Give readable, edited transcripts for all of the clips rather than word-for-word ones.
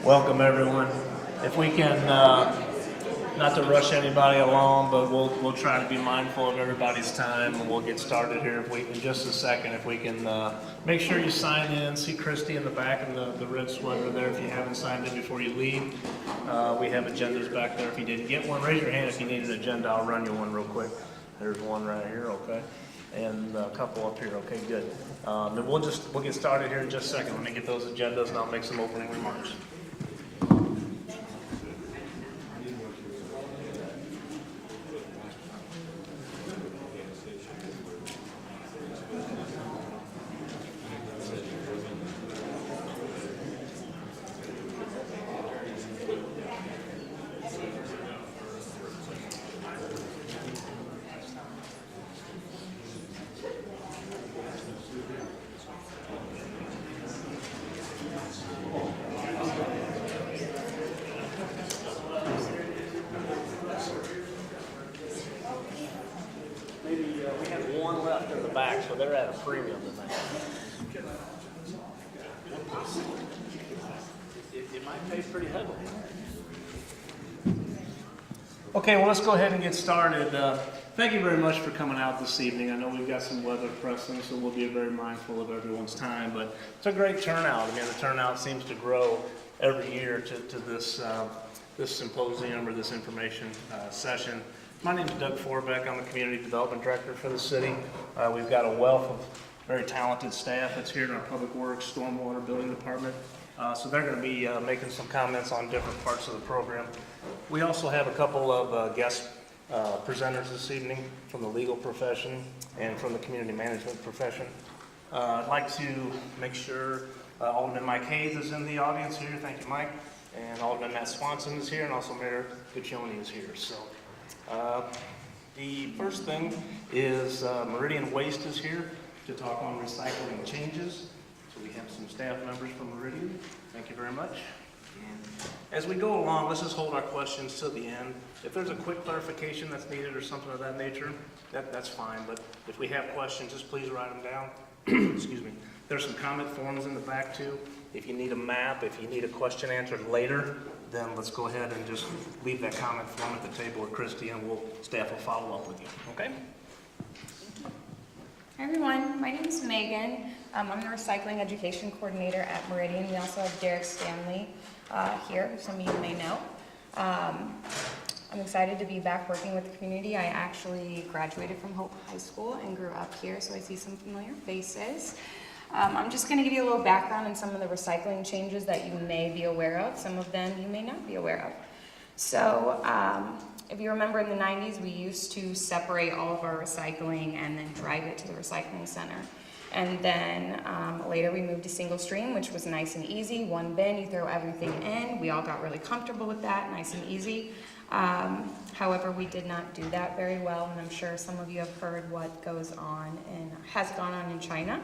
Welcome everyone. If we can, not to rush anybody along, but we'll try to be mindful of everybody's time, and we'll get started here in just a second. If we can make sure you sign in. See Christy in the back in the red sweater there if you haven't signed in before you leave. We have agendas back there if you didn't get one. Raise your hand if you need an agenda. I'll run you one real quick. There's one right here, okay? And a couple up here, okay, good. Then we'll get started here in just a second. Let me get those agendas and I'll make some opening remarks. So they're at a premium tonight. It might pay pretty heavily. Okay, well, let's go ahead and get started. Thank you very much for coming out this evening. I know we've got some weather pressing, so we'll be very mindful of everyone's time, but it's a great turnout. I mean, the turnout seems to grow every year to this symposium or this information session. My name is Doug Forbeck. I'm the Community Development Director for the city. We've got a wealth of very talented staff that's here in our Public Works, Stormwater, Building Department. So they're going to be making some comments on different parts of the program. We also have a couple of guest presenters this evening from the legal profession and from the community management profession. I'd like to make sure Alderman Mike Hayes is in the audience here. Thank you, Mike. And Alderman Matt Swanson is here, and also Mayor Guccione is here. So. The first thing is Meridian Waste is here to talk on recycling changes. So we have some staff members from Meridian. Thank you very much. And as we go along, let's just hold our questions to the end. If there's a quick clarification that's needed or something of that nature, that's fine. But if we have questions, just please write them down. Excuse me. There's some comment forms in the back too. If you need a map, if you need a question answered later, then let's go ahead and just leave that comment form at the table with Christy, and staff will follow up with you, okay? Hi everyone, my name is Megan. I'm the Recycling Education Coordinator at Meridian. We also have Derek Stanley here, who some of you may know. I'm excited to be back working with the community. I actually graduated from Hope High School and grew up here, so I see some familiar faces. I'm just going to give you a little background on some of the recycling changes that you may be aware of. Some of them you may not be aware of. So if you remember in the 90s, we used to separate all of our recycling and then drive it to the recycling center. And then later we moved to single stream, which was nice and easy. One bin, you throw everything in. We all got really comfortable with that, nice and easy. However, we did not do that very well, and I'm sure some of you have heard what goes on and has gone on in China.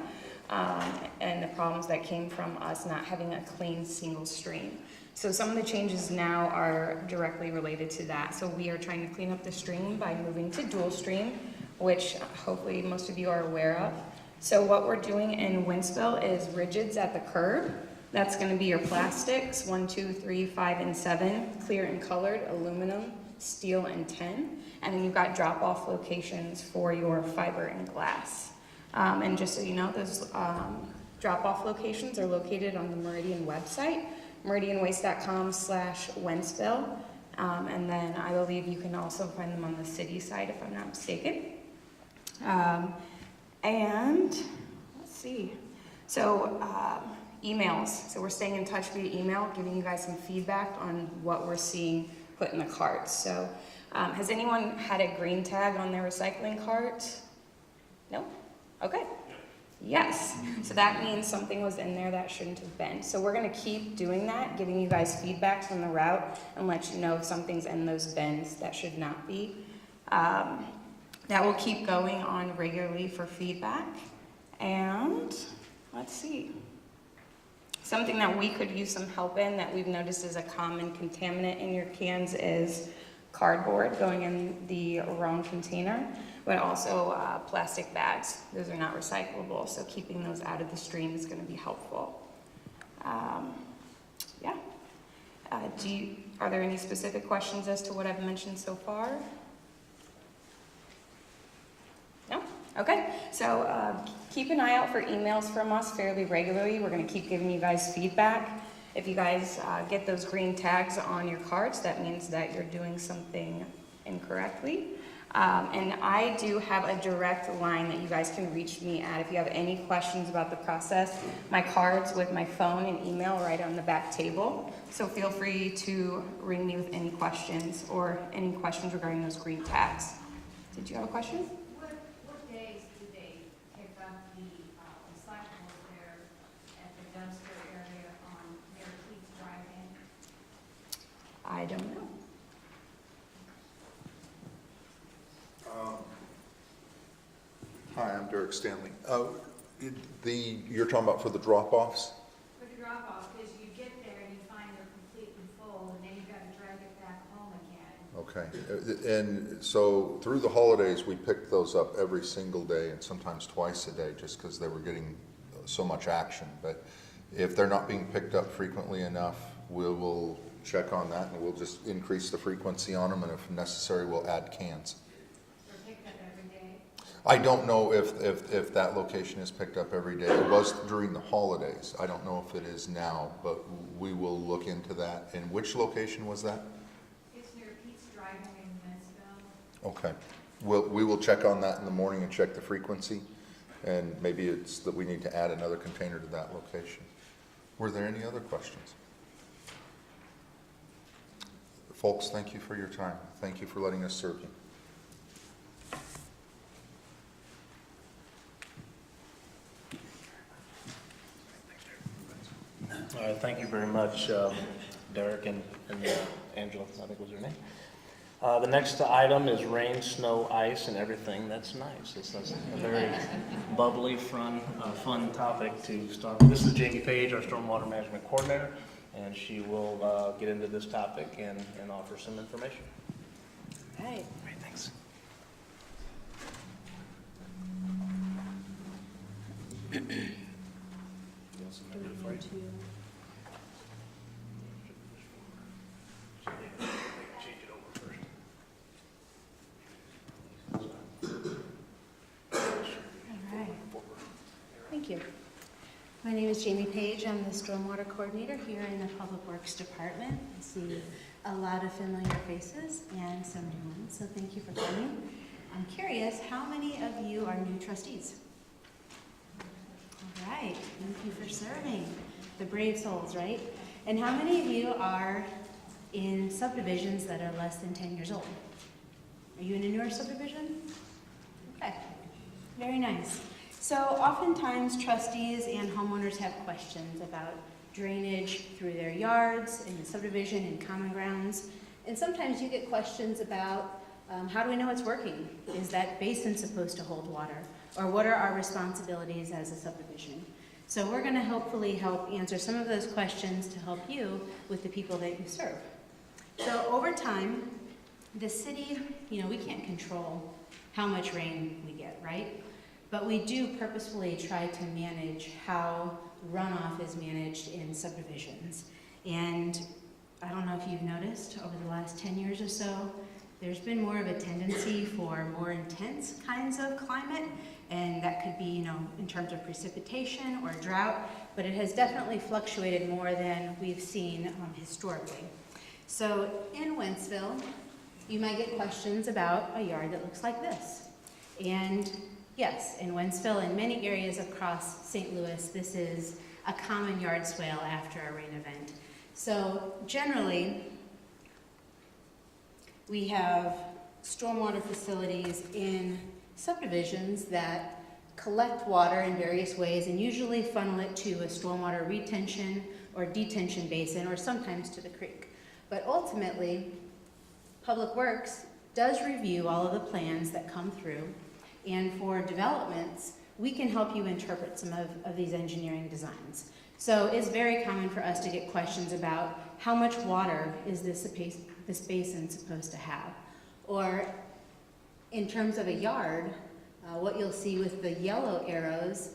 And the problems that came from us not having a clean single stream. So some of the changes now are directly related to that. So we are trying to clean up the stream by moving to dual stream, which hopefully most of you are aware of. So what we're doing in Wentzville is rigids at the curb. That's going to be your plastics, 1, 2, 3, 5, and 7, clear and colored, aluminum, steel, and tin. And then you've got drop-off locations for your fiber and glass. And just so you know, those drop-off locations are located on the Meridian website, meridianwaste.com/Wentzville. And then I believe you can also find them on the city side, if I'm not mistaken. And let's see. So emails. So we're staying in touch via email, giving you guys some feedback on what we're seeing put in the carts. So has anyone had a green tag on their recycling cart? No? Okay. Yes. So that means something was in there that shouldn't have been. So we're going to keep doing that, giving you guys feedback from the route and let you know if something's in those bins that should not be. That will keep going on regularly for feedback. And let's see. Something that we could use some help in that we've noticed is a common contaminant in your cans is cardboard going in the wrong container. but also plastic bags. Those are not recyclable, so keeping those out of the stream is going to be helpful. Yeah. Are there any specific questions as to what I've mentioned so far? No? Okay, so keep an eye out for emails from us fairly regularly. We're going to keep giving you guys feedback. If you guys get those green tags on your cards, that means that you're doing something incorrectly. And I do have a direct line that you guys can reach me at if you have any questions about the process. My cards with my phone and email right on the back table. So feel free to ring me with any questions or any questions regarding those green tags. Did you have a question? What days do they pick up the recyclables there at the dumpster area on their Keith's Drive-In? I don't know. Hi, I'm Derek Stanley. You're talking about for the drop-offs? For the drop-off, because you get there and you find they're completely full, and then you got to drag it back home again. Okay. And so through the holidays, we picked those up every single day and sometimes twice a day just because they were getting so much action. But if they're not being picked up frequently enough, we will check on that and we'll just increase the frequency on them, and if necessary, we'll add cans. They're picked up every day. I don't know if that location is picked up every day. It was during the holidays. I don't know if it is now, but we will look into that. And which location was that? It's near Keith's Drive-In in Wentzville. Okay. We will check on that in the morning and check the frequency. And maybe it's that we need to add another container to that location. Were there any other questions? Folks, thank you for your time. Thank you for letting us serve you. All right, thank you very much, Derek and Angela, I think was her name. The next item is rain, snow, ice, and everything. That's nice. This is a very bubbly, fun topic to start with. This is Jamie Page, our Stormwater Management Coordinator, and she will get into this topic and offer some information. All right. All right, thanks. Thank you. My name is Jamie Page. I'm the Stormwater Coordinator here in the Public Works Department. I see a lot of familiar faces and some new ones, so thank you for coming. I'm curious, how many of you are new trustees? All right, thank you for serving. The brave souls, right? And how many of you are in subdivisions that are less than 10 years old? Are you in a newer subdivision? Okay, very nice. So oftentimes trustees and homeowners have questions about drainage through their yards, in the subdivision, and common grounds. And sometimes you get questions about how do we know it's working? Is that basin supposed to hold water? Or what are our responsibilities as a subdivision? So we're going to hopefully help answer some of those questions to help you with the people that you serve. So over time, the city, we can't control how much rain we get, right? But we do purposefully try to manage how runoff is managed in subdivisions. And I don't know if you've noticed over the last 10 years or so, there's been more of a tendency for more intense kinds of climate, and that could be, in terms of precipitation or drought, but it has definitely fluctuated more than we've seen historically. So in Wentzville, you might get questions about a yard that looks like this. And yes, in Wentzville and many areas across St. Louis, this is a common yard swale after a rain event. So generally, we have stormwater facilities in subdivisions that collect water in various ways and usually funnel it to a stormwater retention or detention basin, or sometimes to the creek. But ultimately, Public Works does review all of the plans that come through, and for developments, we can help you interpret some of these engineering designs. So it's very common for us to get questions about how much water is this basin supposed to have? Or in terms of a yard, what you'll see with the yellow arrows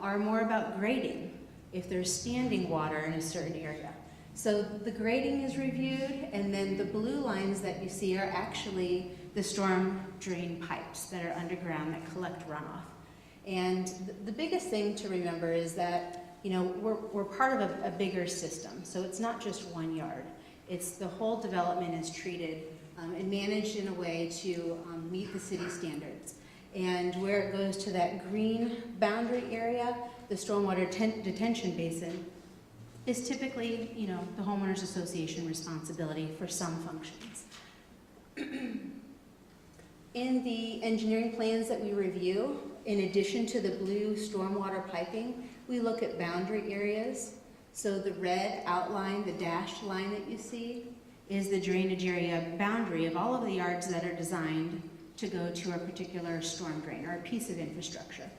are more about grading, if there's standing water in a certain area. So the grading is reviewed, and then the blue lines that you see are actually the storm drain pipes that are underground that collect runoff. And the biggest thing to remember is that, you know, we're part of a bigger system, so it's not just one yard. It's the whole development is treated and managed in a way to meet the city standards. And where it goes to that green boundary area, the stormwater detention basin, is typically, you know, the homeowners association responsibility for some functions. In the engineering plans that we review, in addition to the blue stormwater piping, we look at boundary areas. So the red outline, the dashed line that you see, is the drainage area boundary of all of the yards that are designed to go to a particular storm drain or a piece of infrastructure.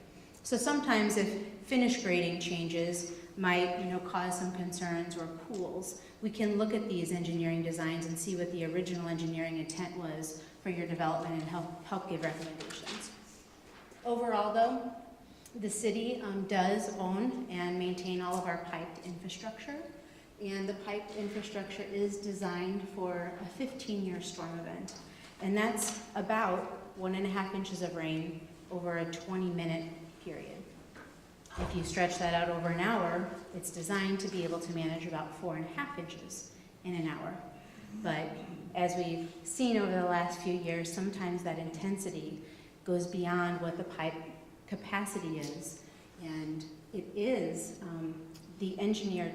So sometimes if finish grading changes might, you know, cause some concerns or pools, we can look at these engineering designs and see what the original engineering intent was for your development and help give recommendations. Overall though, the city does own and maintain all of our piped infrastructure, and the piped infrastructure is designed for a 15-year storm event, and that's about 1.5 inches of rain over a 20-minute period. If you stretch that out over an hour, it's designed to be able to manage about 4.5 inches in an hour. But as we've seen over the last few years, sometimes that intensity goes beyond what the pipe capacity is, and it is, the engineer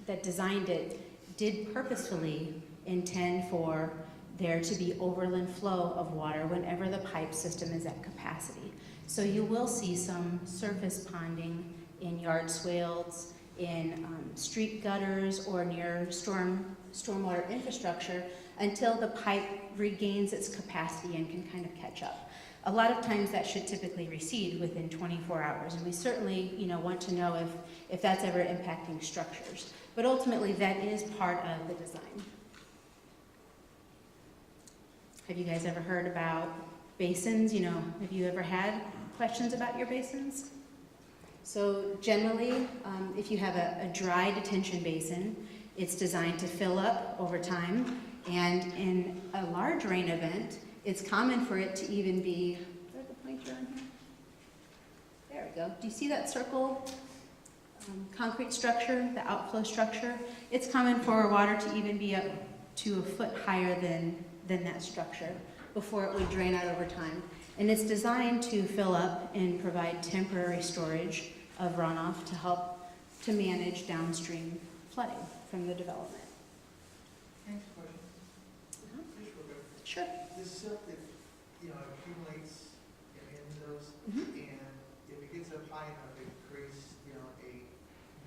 that designed it did purposefully intend for there to be overland flow of water whenever the pipe system is at capacity. So you will see some surface ponding in yard swales, in street gutters, or near stormwater infrastructure until the pipe regains its capacity and can kind of catch up. A lot of times that should typically recede within 24 hours, and we certainly, you know, want to know if that's ever impacting structures. But ultimately, that is part of the design. Have you guys ever heard about basins? You know, have you ever had questions about your basins? So generally, if you have a dry detention basin, it's designed to fill up over time, and in a large rain event, it's common for it to even be, where's the pointer on here? There we go. Do you see that circle concrete structure, the outflow structure? It's common for water to even be up to a foot higher than that structure before it would drain out over time. And it's designed to fill up and provide temporary storage of runoff to help to manage downstream flooding from the development. Next question. Sure. This silt that, you know, accumulates in those, Mhm. and if it gets up high enough, it creates, you know,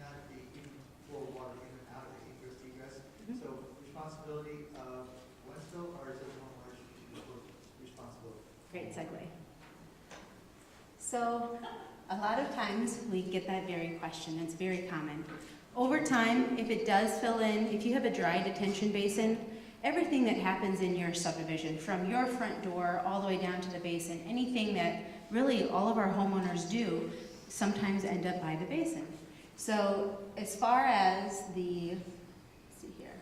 not the even flow of water in and out of the egress. Mhm. So responsibility of Wentzville, or is it homeowners responsibility? Great segue. So a lot of times we get that very question. It's very common. Over time, if it does fill in, if you have a dry detention basin, everything that happens in your subdivision, from your front door all the way down to the basin, anything that really all of our homeowners do, sometimes end up by the basin. So as far as the, let's see here,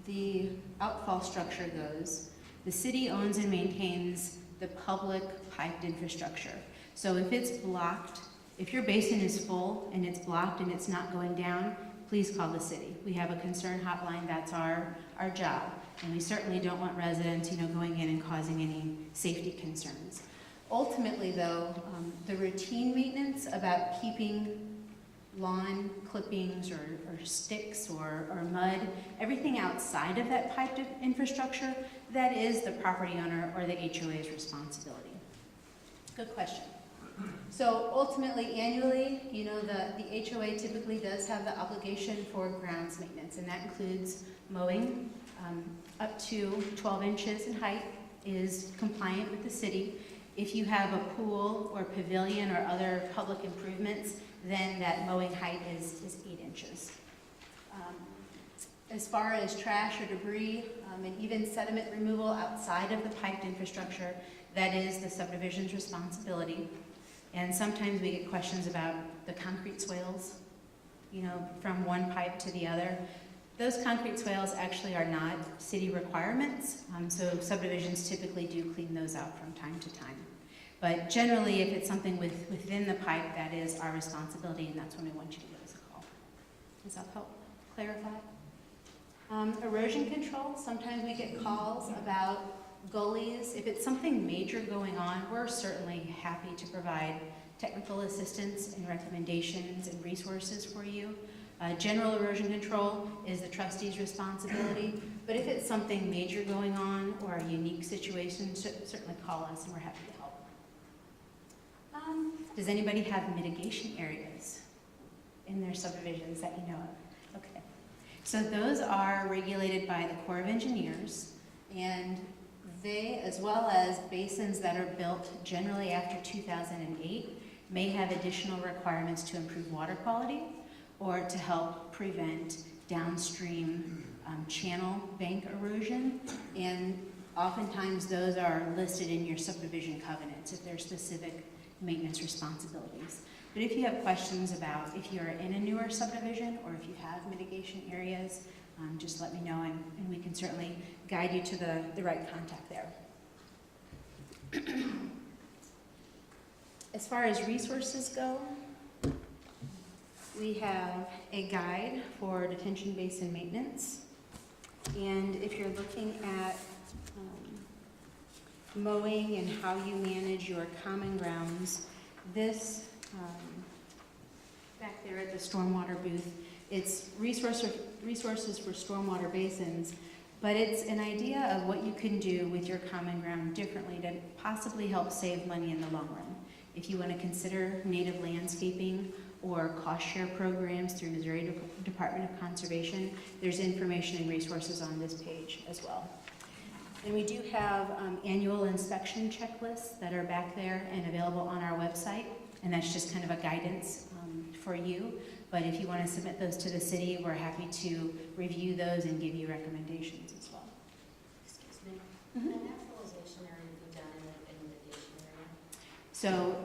the outfall structure goes, the city owns and maintains the public piped infrastructure. So if it's blocked, if your basin is full and it's blocked and it's not going down, please call the city. We have a concern hotline. That's our job. And we certainly don't want residents, you know, going in and causing any safety concerns. Ultimately, though, the routine maintenance about keeping lawn clippings or sticks or mud, everything outside of that piped infrastructure, that is the property owner or the HOA's responsibility. Good question. So ultimately, annually, you know, the HOA typically does have the obligation for grounds maintenance, and that includes mowing. Up to 12 inches in height is compliant with the city. If you have a pool or pavilion or other public improvements, then that mowing height is 8 inches. As far as trash or debris, and even sediment removal outside of the piped infrastructure, that is the subdivision's responsibility. And sometimes we get questions about the concrete swales, you know, from one pipe to the other. Those concrete swales actually are not city requirements, so subdivisions typically do clean those out from time to time. But generally, if it's something within the pipe, that is our responsibility, and that's when we want you to give us a call. Does that help clarify? Erosion control, sometimes we get calls about gullies. If it's something major going on, we're certainly happy to provide technical assistance and recommendations and resources for you. General erosion control is the trustee's responsibility, but if it's something major going on or a unique situation, certainly call us and we're happy to help. Does anybody have mitigation areas in their subdivisions that you know of? Okay. So those are regulated by the Corps of Engineers, and they, as well as basins that are built generally after 2008, may have additional requirements to improve water quality or to help prevent downstream channel bank erosion. And oftentimes those are listed in your subdivision covenants if they're specific maintenance responsibilities. But if you have questions about if you're in a newer subdivision or if you have mitigation areas, just let me know and we can certainly guide you to the right contact there. As far as resources go, we have a guide for detention basin maintenance. And if you're looking at mowing and how you manage your common grounds, this back there at the stormwater booth, it's resources for stormwater basins, but it's an idea of what you can do with your common ground differently to possibly help save money in the long run. If you want to consider native landscaping or cost share programs through Missouri Department of Conservation, there's information and resources on this page as well. And we do have annual inspection checklists that are back there and available on our website, and that's just kind of a guidance for you. But if you want to submit those to the city, we're happy to review those and give you recommendations as well. Excuse me. Can a naturalization area be done in a mitigation area? So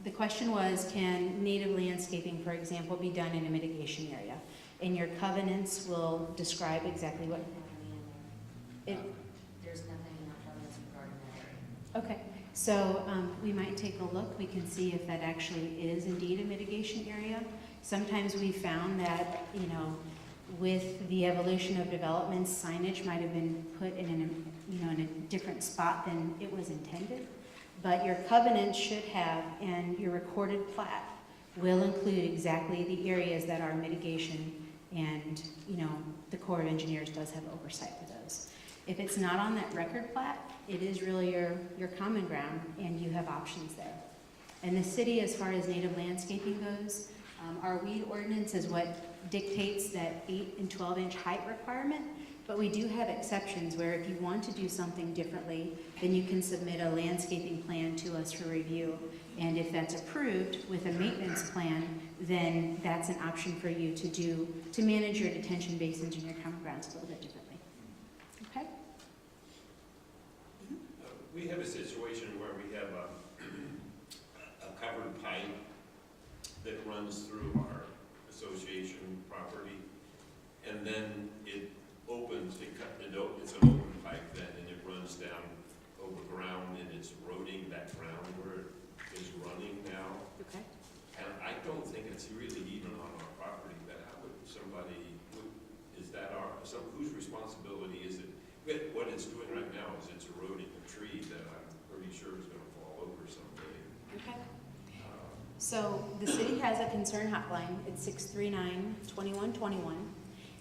the question was, can native landscaping, for example, be done in a mitigation area? And your covenants will describe exactly what. There's nothing in our covenants regarding that area. Okay, so we might take a look. We can see if that actually is indeed a mitigation area. Sometimes we found that, with the evolution of development, signage might have been put in a different spot than it was intended. But your covenant should have, and your recorded plat will include exactly the areas that are mitigation, and the Corps of Engineers does have oversight for those. If it's not on that record plat, it is really your common ground, and you have options there. And the city, as far as native landscaping goes, our weed ordinance is what dictates that 8 and 12-inch height requirement, but we do have exceptions where if you want to do something differently, then you can submit a landscaping plan to us for review. And if that's approved with a maintenance plan, then that's an option for you to manage your detention basins and your common grounds a little bit differently. Okay? We have a situation where we have a covered pipe that runs through our association property, and then it opens, it's an open pipe then, and it runs down over ground, and it's eroding that ground where it is running now. Okay. And I don't think it's really even on our property, but how would whose responsibility is it? What it's doing right now is it's eroding a tree that I'm pretty sure is going to fall over someday. Okay. So the city has a concern hotline. It's 639-2121.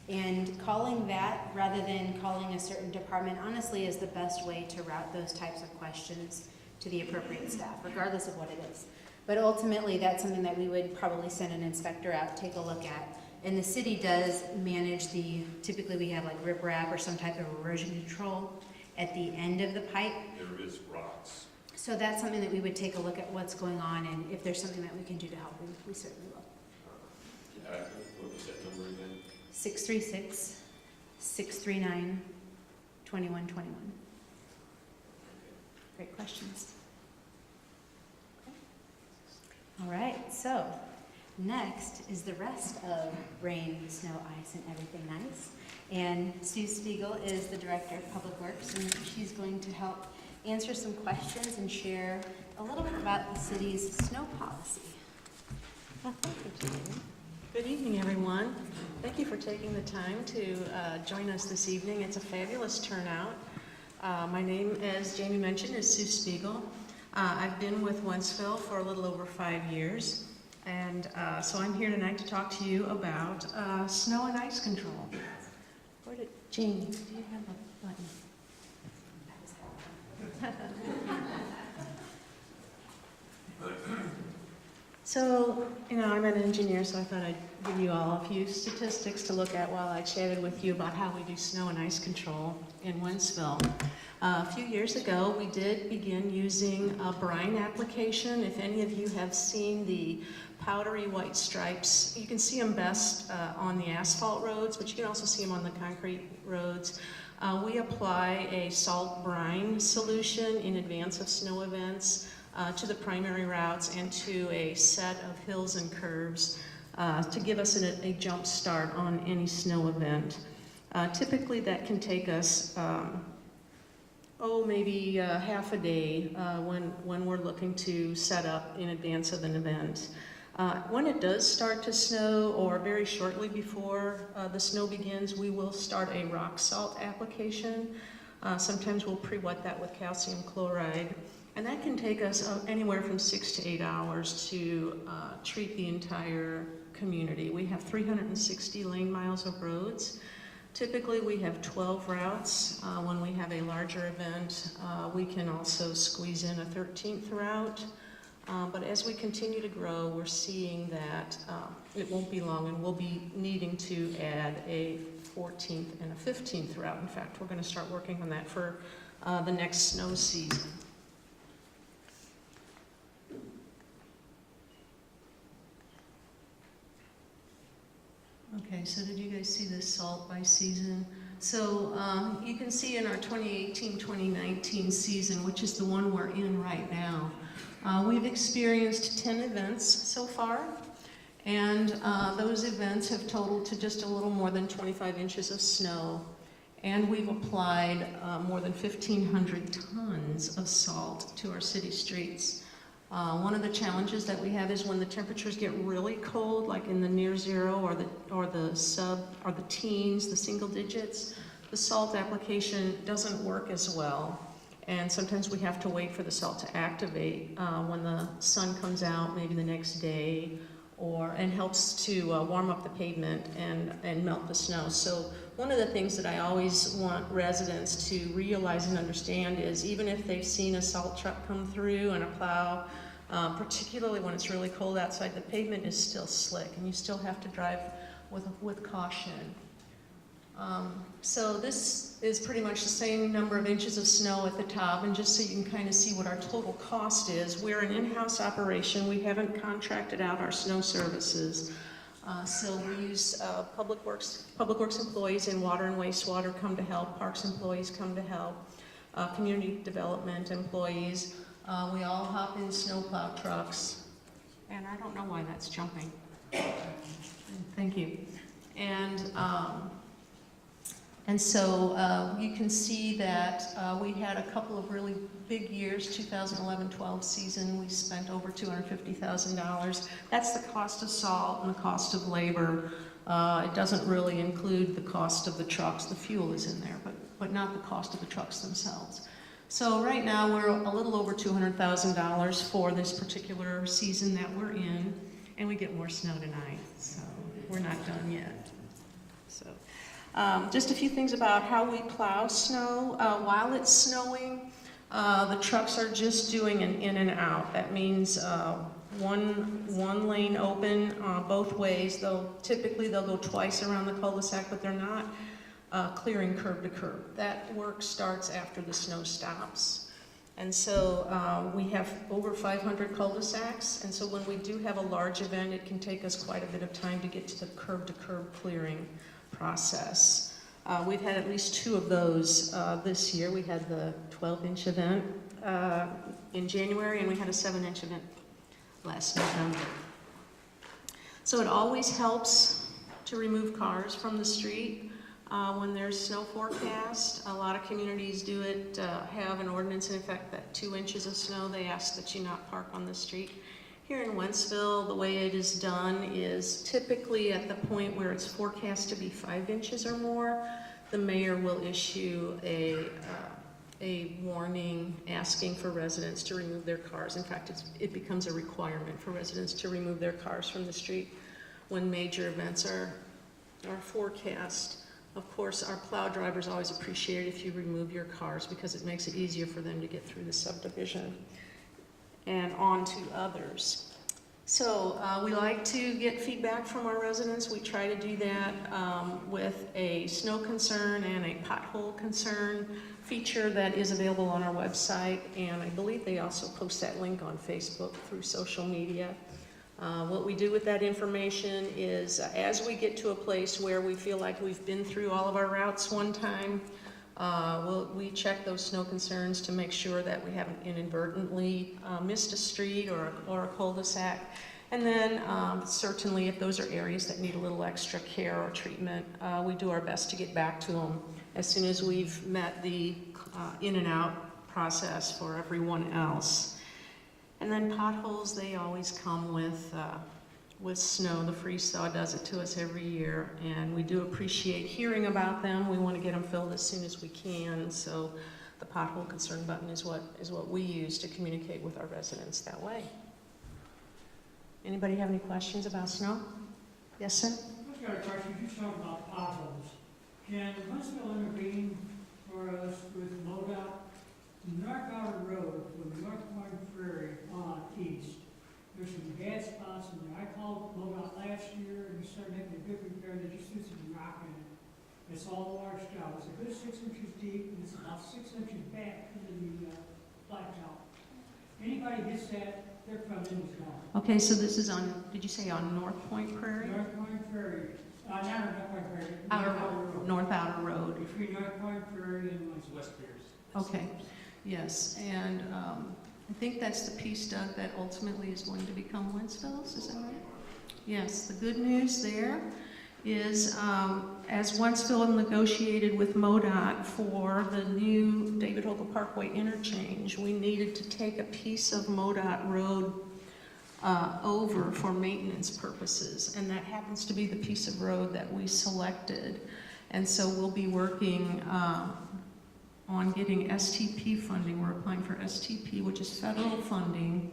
And calling that rather than calling a certain department honestly is the best way to route those types of questions to the appropriate staff, regardless of what it is. But ultimately, that's something that we would probably send an inspector out, take a look at. And the city does manage typically we have like riprap or some type of erosion control at the end of the pipe. There is rocks. So that's something that we would take a look at what's going on, and if there's something that we can do to help, we certainly will. What was that number again? 636-639-2121. Great questions. Okay. All right, so Next is the rest of rain, snow, ice, and everything nice. And Sue Spiegel is the Director of Public Works, and she's going to help answer some questions and share a little bit about the city's snow policy. Well, thank you, Jamie. Good evening, everyone. Thank you for taking the time to join us this evening. It's a fabulous turnout. My name, as Jamie mentioned, is Sue Spiegel. I've been with Wentzville for a little over 5 years, and so I'm here tonight to talk to you about snow and ice control. Where did Jamie? Do you have a button? So, I'm an engineer, so I thought I'd give you all a few statistics to look at while I chatted with you about how we do snow and ice control in Wentzville. A few years ago, we did begin using a brine application. If any of you have seen the powdery white stripes, you can see them best on the asphalt roads, but you can also see them on the concrete roads. We apply a salt brine solution in advance of snow events to the primary routes and to a set of hills and curves to give us a jump start on any snow event. Typically that can take us maybe half a day when we're looking to set up in advance of an event. When it does start to snow, or very shortly before the snow begins, we will start a rock salt application. Sometimes we'll pre-wet that with calcium chloride, and that can take us anywhere from 6 to 8 hours to treat the entire community. We have 360 lane miles of roads. Typically we have 12 routes. When we have a larger event, we can also squeeze in a 13th route. But as we continue to grow, we're seeing that it won't be long and we'll be needing to add a 14th and a 15th route. In fact, we're going to start working on that for the next snow season. Okay, so did you guys see this salt by season? So you can see in our 2018-2019 season, which is the one we're in right now, we've experienced 10 events so far, and those events have totaled to just a little more than 25 inches of snow, and we've applied more than 1,500 tons of salt to our city streets. One of the challenges that we have is when the temperatures get really cold, like in the near zero or the teens, the single digits, the salt application doesn't work as well. And sometimes we have to wait for the salt to activate when the sun comes out, maybe the next day, and helps to warm up the pavement and melt the snow. So one of the things that I always want residents to realize and understand is even if they've seen a salt truck come through and a plow, particularly when it's really cold outside, the pavement is still slick and you still have to drive with caution. So this is pretty much the same number of inches of snow at the top, and just so you can kind of see what our total cost is, we're an in-house operation. We haven't contracted out our snow services. So we use Public Works employees in water and wastewater come to help, Parks employees come to help, community development employees. We all hop in snowplow trucks, and I don't know why that's jumping. Thank you. And so you can see that we had a couple of really big years, 2011-12 season, we spent over $250,000. That's the cost of salt and the cost of labor. It doesn't really include the cost of the trucks. The fuel is in there, but not the cost of the trucks themselves. So right now we're a little over $200,000 for this particular season that we're in, and we get more snow tonight, so we're not done yet. So. Just a few things about how we plow snow. While it's snowing, the trucks are just doing an in and out. That means one lane open both ways. Typically they'll go twice around the cul-de-sac, but they're not clearing curb to curb. That work starts after the snow stops. And so we have over 500 cul-de-sacs, and so when we do have a large event, it can take us quite a bit of time to get to the curb-to-curb clearing process. We've had at least 2 of those this year. We had the 12-inch event in January, and we had a 7-inch event last November. So it always helps to remove cars from the street when there's snow forecast. A lot of communities do it, have an ordinance in effect that 2 inches of snow, they ask that you not park on the street. Here in Wentzville, the way it is done is typically at the point where it's forecast to be 5 inches or more, the mayor will issue a warning asking for residents to remove their cars. In fact, it becomes a requirement for residents to remove their cars from the street when major events are forecast. Of course, our plow drivers always appreciate it if you remove your cars because it makes it easier for them to get through the subdivision and on to others. So we like to get feedback from our residents. We try to do that with a snow concern and a pothole concern feature that is available on our website, and I believe they also post that link on Facebook through social media. What we do with that information is as we get to a place where we feel like we've been through all of our routes one time, we check those snow concerns to make sure that we haven't inadvertently missed a street or a cul-de-sac. And then certainly if those are areas that need a little extra care or treatment, we do our best to get back to them as soon as we've met the in and out process for everyone else. And then potholes, they always come with snow. The freeze thaw does it to us every year, and we do appreciate hearing about them. We want to get them filled as soon as we can, so the pothole concern button is what we use to communicate with our residents that way. Anybody have any questions about snow? Yes, sir? I've got a question. You talked about potholes. Can Wentzville intervene for us with MoDOT? North Outer Road from North Point Prairie on east, there's some bad spots in there. I called MoDOT last year and we started making a good repair. They just threw some rock in it. It's all washed out. It's a good 6 inches deep and it's about 6 inches back into the blacktop. Anybody hits that, their front end is gone. Okay, so this is on, did you say on North Point Prairie? North Point Prairie. Not North Point Prairie. North Outer Road. Between North Point Prairie and West Pierce. Okay, yes, and I think that's the piece, Doug, that ultimately is going to become Wentzville's, is that right? Yes, the good news there is as Wentzville negotiated with MoDOT for the new David Hogle Parkway interchange, we needed to take a piece of MoDOT road over for maintenance purposes, and that happens to be the piece of road that we selected. And so we'll be working on getting STP funding. We're applying for STP, which is federal funding,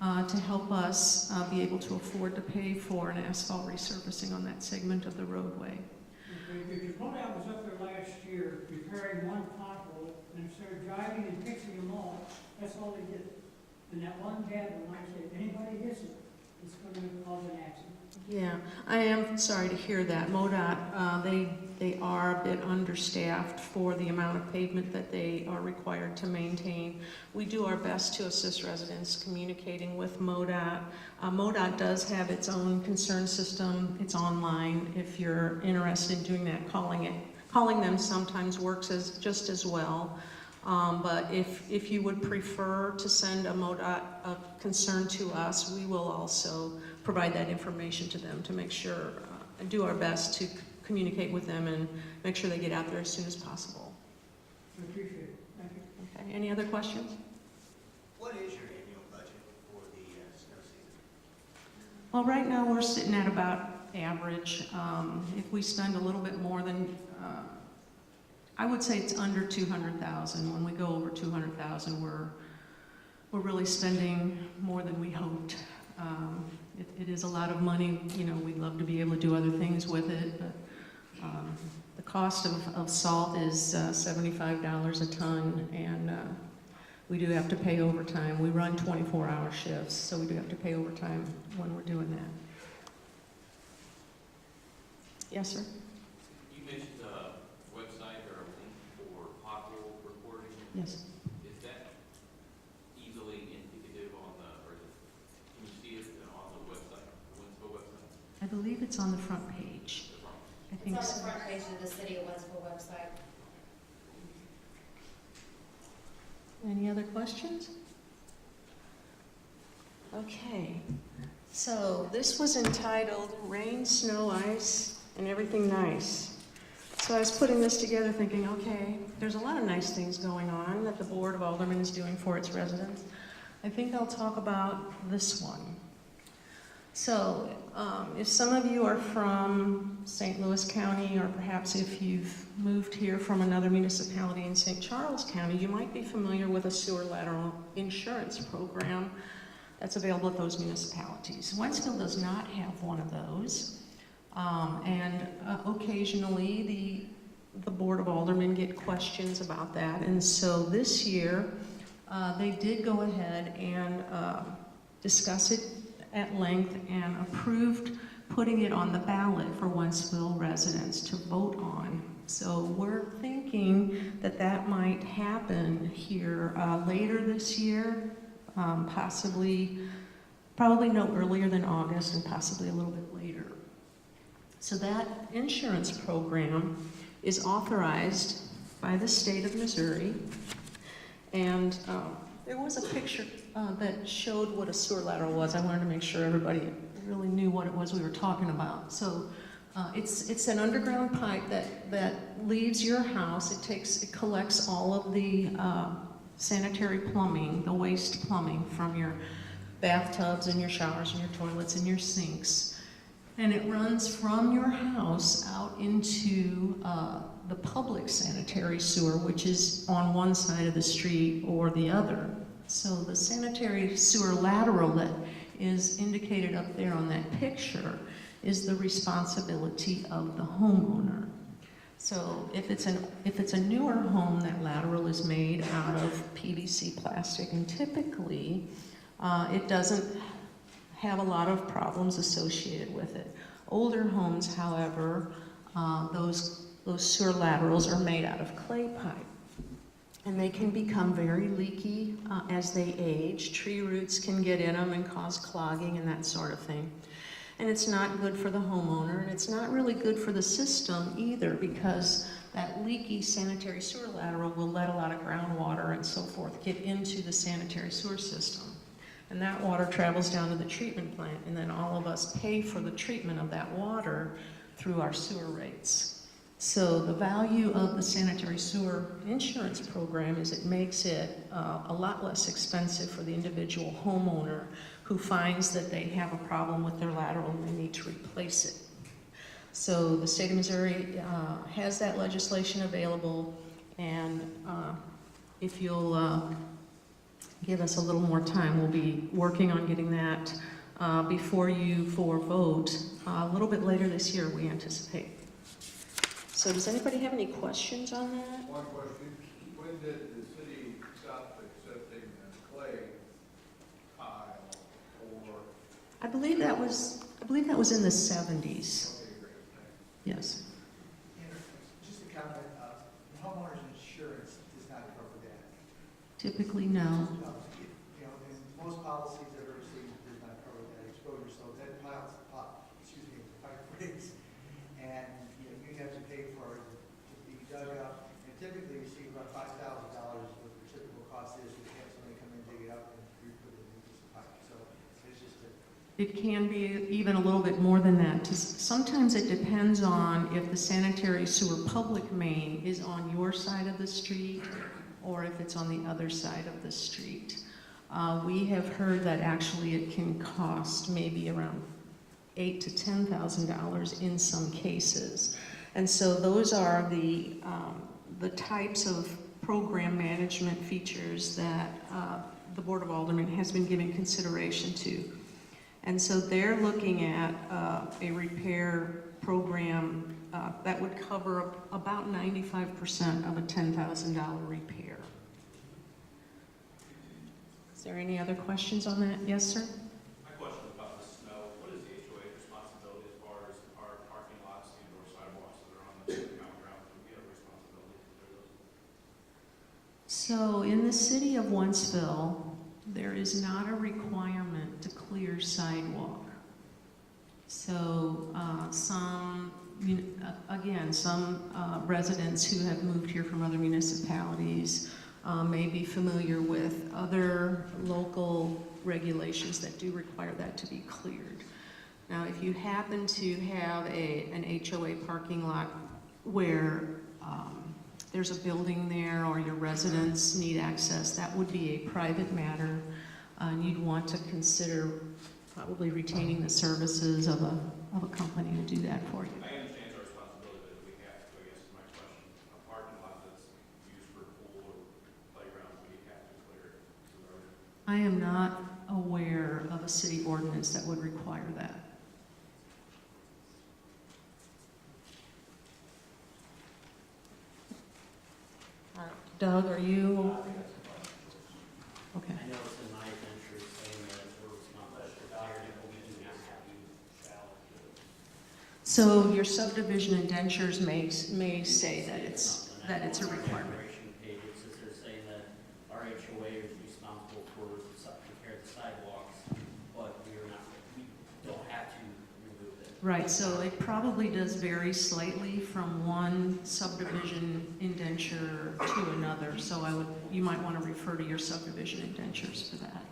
to help us be able to afford to pay for an asphalt resurfacing on that segment of the roadway. Because MoDOT was up there last year repairing one pothole, and instead of driving and fixing them all, that's all they did. And that one bad one, like I said, if anybody hits it, it's going to cause an accident. Yeah, I am sorry to hear that. MoDOT, they are a bit understaffed for the amount of pavement that they are required to maintain. We do our best to assist residents communicating with MoDOT. MoDOT does have its own concern system. It's online. If you're interested in doing that, calling them sometimes works just as well. But if you would prefer to send a MoDOT concern to us, we will also provide that information to them to make sure and do our best to communicate with them and make sure they get out there as soon as possible. I appreciate it. Thank you. Okay, any other questions? What is your annual budget for the snow season? Well, right now we're sitting at about average. If we spend a little bit more than, I would say it's under 200,000. When we go over 200,000, we're really spending more than we hoped. It is a lot of money. You know, we'd love to be able to do other things with it, but the cost of salt is $75 a ton, and we do have to pay overtime. We run 24-hour shifts, so we do have to pay overtime when we're doing that. Yes, sir? You mentioned a website or a link for pothole reporting. Yes. Is that easily indicative on the, or can you see it on the website, the Wentzville website? I believe it's on the front page. I think It's so. on the front page of the City of Wentzville website. Any other questions? Okay. So this was entitled Rain, Snow, Ice, and Everything Nice. So I was putting this together thinking, okay, there's a lot of nice things going on that the Board of Aldermen is doing for its residents. I think I'll talk about this one. So if some of you are from St. Louis County, or perhaps if you've moved here from another municipality in St. Charles County, you might be familiar with a sewer lateral insurance program that's available at those municipalities. Wentzville does not have one of those. Occasionally the Board of Aldermen get questions about that. And so this year, they did go ahead and discuss it at length and approved putting it on the ballot for Wentzville residents to vote on. So we're thinking that that might happen here later this year, probably no earlier than August, and possibly a little bit later. So that insurance program is authorized by the state of Missouri, and there was a picture that showed what a sewer lateral was. I wanted to make sure everybody really knew what it was we were talking about. So it's an underground pipe that leaves your house. It collects all of the sanitary plumbing, the waste plumbing from your bathtubs and your showers and your toilets and your sinks. And it runs from your house out into the public sanitary sewer, which is on one side of the street or the other. So the sanitary sewer lateral that is indicated up there on that picture is the responsibility of the homeowner. So if it's a newer home, that lateral is made out of PVC plastic, and typically it doesn't have a lot of problems associated with it. Older homes, however, those sewer laterals are made out of clay pipe, and they can become very leaky as they age. Tree roots can get in them and cause clogging and that sort of thing. And it's not good for the homeowner, and it's not really good for the system either, because that leaky sanitary sewer lateral will let a lot of groundwater and so forth get into the sanitary sewer system. And that water travels down to the treatment plant, and then all of us pay for the treatment of that water through our sewer rates. So the value of the sanitary sewer insurance program is it makes it a lot less expensive for the individual homeowner who finds that they have a problem with their lateral and they need to replace it. So the state of Missouri has that legislation available, and if you'll give us a little more time, we'll be working on getting that before you for vote a little bit later this year, we anticipate. So does anybody have any questions on that? One question. When did the city stop accepting clay tile, or? I believe that was in the 70s. Okay, great. Yes. And just a comment, homeowners insurance does not cover that. Typically, no. You know, and most policies I've ever seen does not cover that exposure, so that pipe breaks, and you have to pay for it to be dug up, and typically you see about $5,000 what the typical cost is, to have somebody come in, dig it up, and re-put it into the pipe, so it's just a. It can be even a little bit more than that. Sometimes it depends on if the sanitary sewer public main is on your side of the street or if it's on the other side of the street. We have heard that actually it can cost maybe around $8,000 to $10,000 in some cases. And so those are the types of program management features that the Board of Aldermen has been giving consideration to. And so they're looking at a repair program that would cover about 95% of a $10,000 repair. Is there any other questions on that? Yes, sir? My question is about the snow. What is the HOA's responsibility as far as our parking lots and or sidewalks that are on the common ground? Do we have a responsibility to clear those? So in the city of Wentzville, there is not a requirement to clear sidewalk. So some residents who have moved here from other municipalities may be familiar with other local regulations that do require that to be cleared. Now, if you happen to have an HOA parking lot where there's a building there or your residents need access, that would be a private matter, and you'd want to consider probably retaining the services of a company to do that for you. I understand our responsibility, but we have to, I guess is my question, a parking lot that's used for pool or playground, we have to clear it. I am not aware of a city ordinance that would require that. Doug, are you? Okay. I know it's in my adventure saying that we're responsible for fire, but we do not have you shall. So your subdivision indentures may say that it's a requirement. Page, it says they're saying that our HOA is responsible for repair the sidewalks, but we don't have to remove it. Right, so it probably does vary slightly from one subdivision indenture to another, so you might want to refer to your subdivision indentures for that.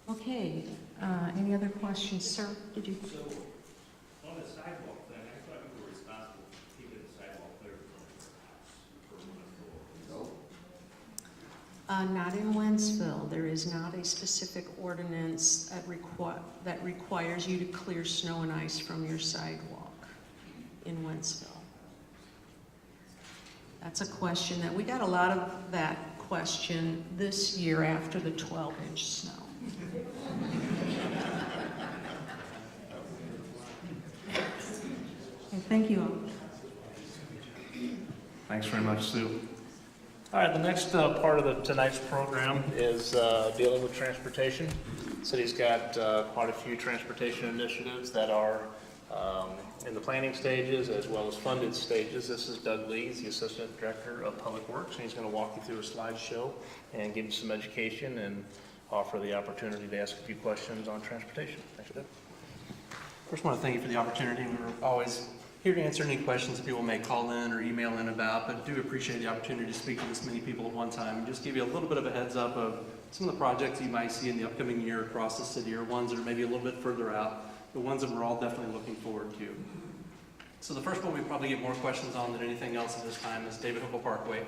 Okay, any other questions, sir? Did you? So, on the sidewalk thing, I thought we were responsible for keeping the sidewalk clear from the house. Not in Wentzville. There is not a specific ordinance that requires you to clear snow and ice from your sidewalk in Wentzville. That's a question that we got a lot of that question this year after the 12-inch snow. Okay, thank you all. Thanks very much, Sue. All right, the next part of tonight's program is dealing with transportation. The city's got quite a few transportation initiatives that are in the planning stages as well as funded stages. This is Doug Lees, the Assistant Director of Public Works, and he's going to walk you through a slideshow and give you some education and offer the opportunity to ask a few questions on transportation. Thanks, Doug. First, I want to thank you for the opportunity. We're always here to answer any questions that people may call in or email in about, but do appreciate the opportunity to speak to this many people at one time and just give you a little bit of a heads up of some of the projects you might see in the upcoming year across the city, or ones that are maybe a little bit further out, the ones that we're all definitely looking forward to. So the first one we probably get more questions on than anything else at this time is David Hookle Parkway.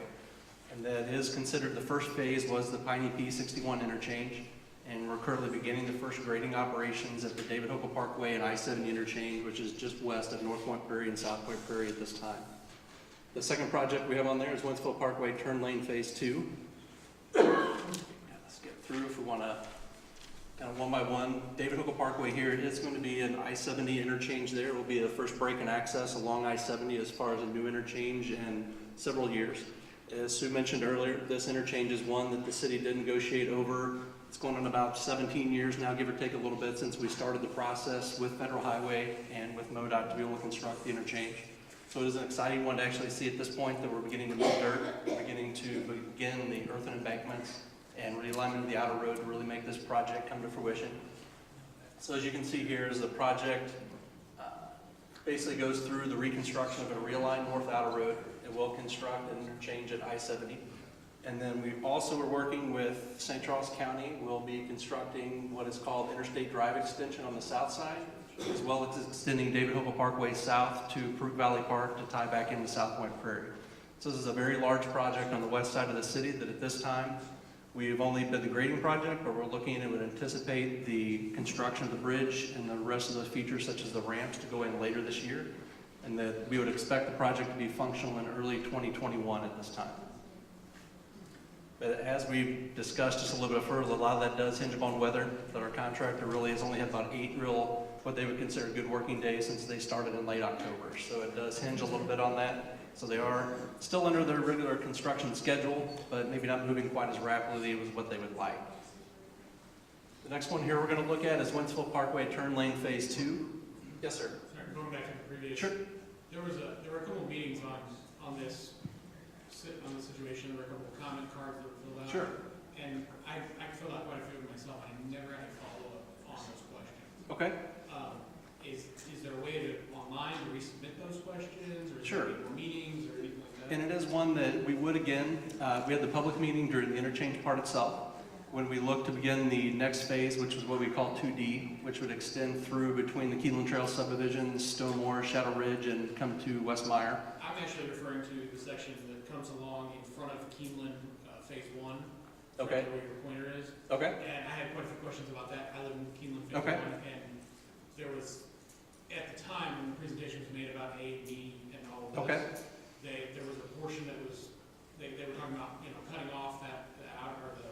And that is considered the first phase was the Piney P61 interchange. And we're currently beginning the first grading operations at the David Hookle Parkway and I-70 interchange, which is just west of North Point Prairie and South Point Prairie at this time. The second project we have on there is Wentzville Parkway Turn Lane Phase 2. Let's get through if we want to kind of one by one. David Hookle Parkway here is going to be an I-70 interchange there. It will be the first break and access along I-70 as far as a new interchange in several years. As Sue mentioned earlier, this interchange is one that the city did negotiate over. It's going on about 17 years now, give or take a little bit, since we started the process with Federal Highway and with MoDOT to be able to construct the interchange. So it is an exciting one to actually see at this point that we're beginning to move dirt, we're beginning to begin the earthen embankments and realignment of the outer road to really make this project come to fruition. So as you can see here is the project basically goes through the reconstruction of a realigned north outer road. It will construct an interchange at I-70. And then we also are working with St. Charles County. We'll be constructing what is called Interstate Drive Extension on the south side, as well as extending David Hookle Parkway south to Prute Valley Park to tie back into South Point Prairie. So this is a very large project on the west side of the city that at this time we've only bid the grading project, but we're looking and would anticipate the construction of the bridge and the rest of those features such as the ramps to go in later this year, and that we would expect the project to be functional in early 2021 at this time. But as we've discussed just a little bit further, a lot of that does hinge upon weather, that our contractor really has only had about 8 real, what they would consider good working days since they started in late October. So it does hinge a little bit on that. So they are still under their regular construction schedule, but maybe not moving quite as rapidly as what they would like. The next one here we're going to look at is Wentzville Parkway Turn Lane Phase 2. Yes, sir. Sorry, going back to the previous. Sure. There were a couple of meetings on this situation. There were a couple of comment cards that were filled out. Sure. And I filled out quite a few of them myself. I never had a follow-up on those questions. Okay. Is there a way to online to resubmit those questions, or is Sure. there more meetings or anything like And it is one that we would again, we had the public meeting during the interchange part itself, when we look to begin the next phase, which is what we call 2D, which would extend through between the Keeneland Trail subdivision, Stonemore, Shadow Ridge, and come to Westmeyer. I'm actually referring to the section that comes along in front of Keeneland, phase 1. Okay. Where your pointer is. Okay. And I had quite a few questions about that. I live in Keeneland, phase Okay. 1, and there was, at the time, when the presentation was made about A, B, and all of this, Okay. there was a portion that was, they were talking about, cutting off the outer, or the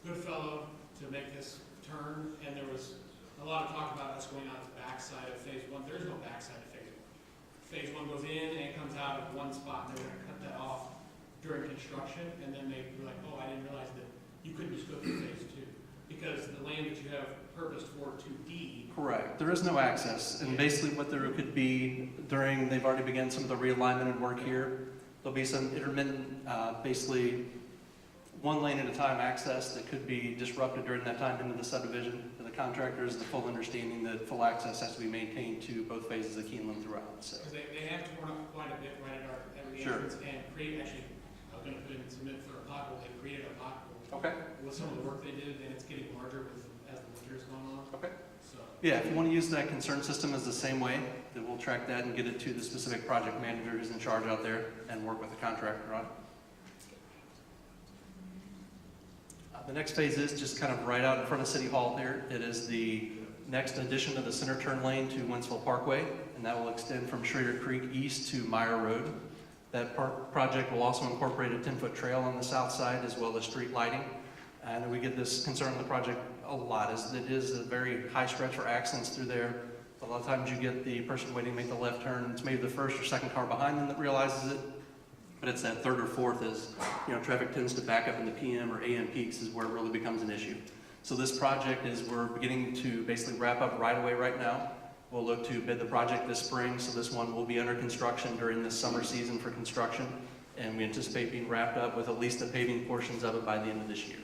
Goodfellow to make this turn, and there was a lot of talk about us going out the backside of phase 1. There is no backside of phase 1. Phase 1 goes in and it comes out of one spot, and they were going to cut that off during construction, and then they were like, oh, I didn't realize that you couldn't just go through phase 2, because the land that you have purposed for 2D. Correct. There is no access, and basically what there could be during, they've already begun some of the realignment and work here. There'll be some intermittent, basically one lane at a time access that could be disrupted during that time into the subdivision. And the contractor has the full understanding that full access has to be maintained to both phases of Keeneland throughout. So. Because they have torn up quite a bit right at the Sure. entrance and create, actually, I was going to put in submit for a pothole. They created a pothole. Okay. With some of the work they did, and it's getting larger as the winter's going on. Okay. So. Yeah, if you want to use that concern system as the same way, then we'll track that and get it to the specific project manager who's in charge out there and work with the contractor on it. The next phase is just kind of right out in front of City Hall here. It is the next addition to the center turn lane to Wentzville Parkway, and that will extend from Schrader Creek east to Meyer Road. That project will also incorporate a 10-foot trail on the south side as well as street lighting. And we get this concern on the project a lot, is that it is a very high stretch for accidents through there. A lot of times you get the person waiting to make the left turn. It's maybe the first or second car behind them that realizes it. But it's that third or fourth is, traffic tends to back up in the PM or AM peaks is where it really becomes an issue. So this project is, we're beginning to basically wrap up right away right now. We'll look to bid the project this spring, so this one will be under construction during this summer season for construction. And we anticipate being wrapped up with at least the paving portions of it by the end of this year.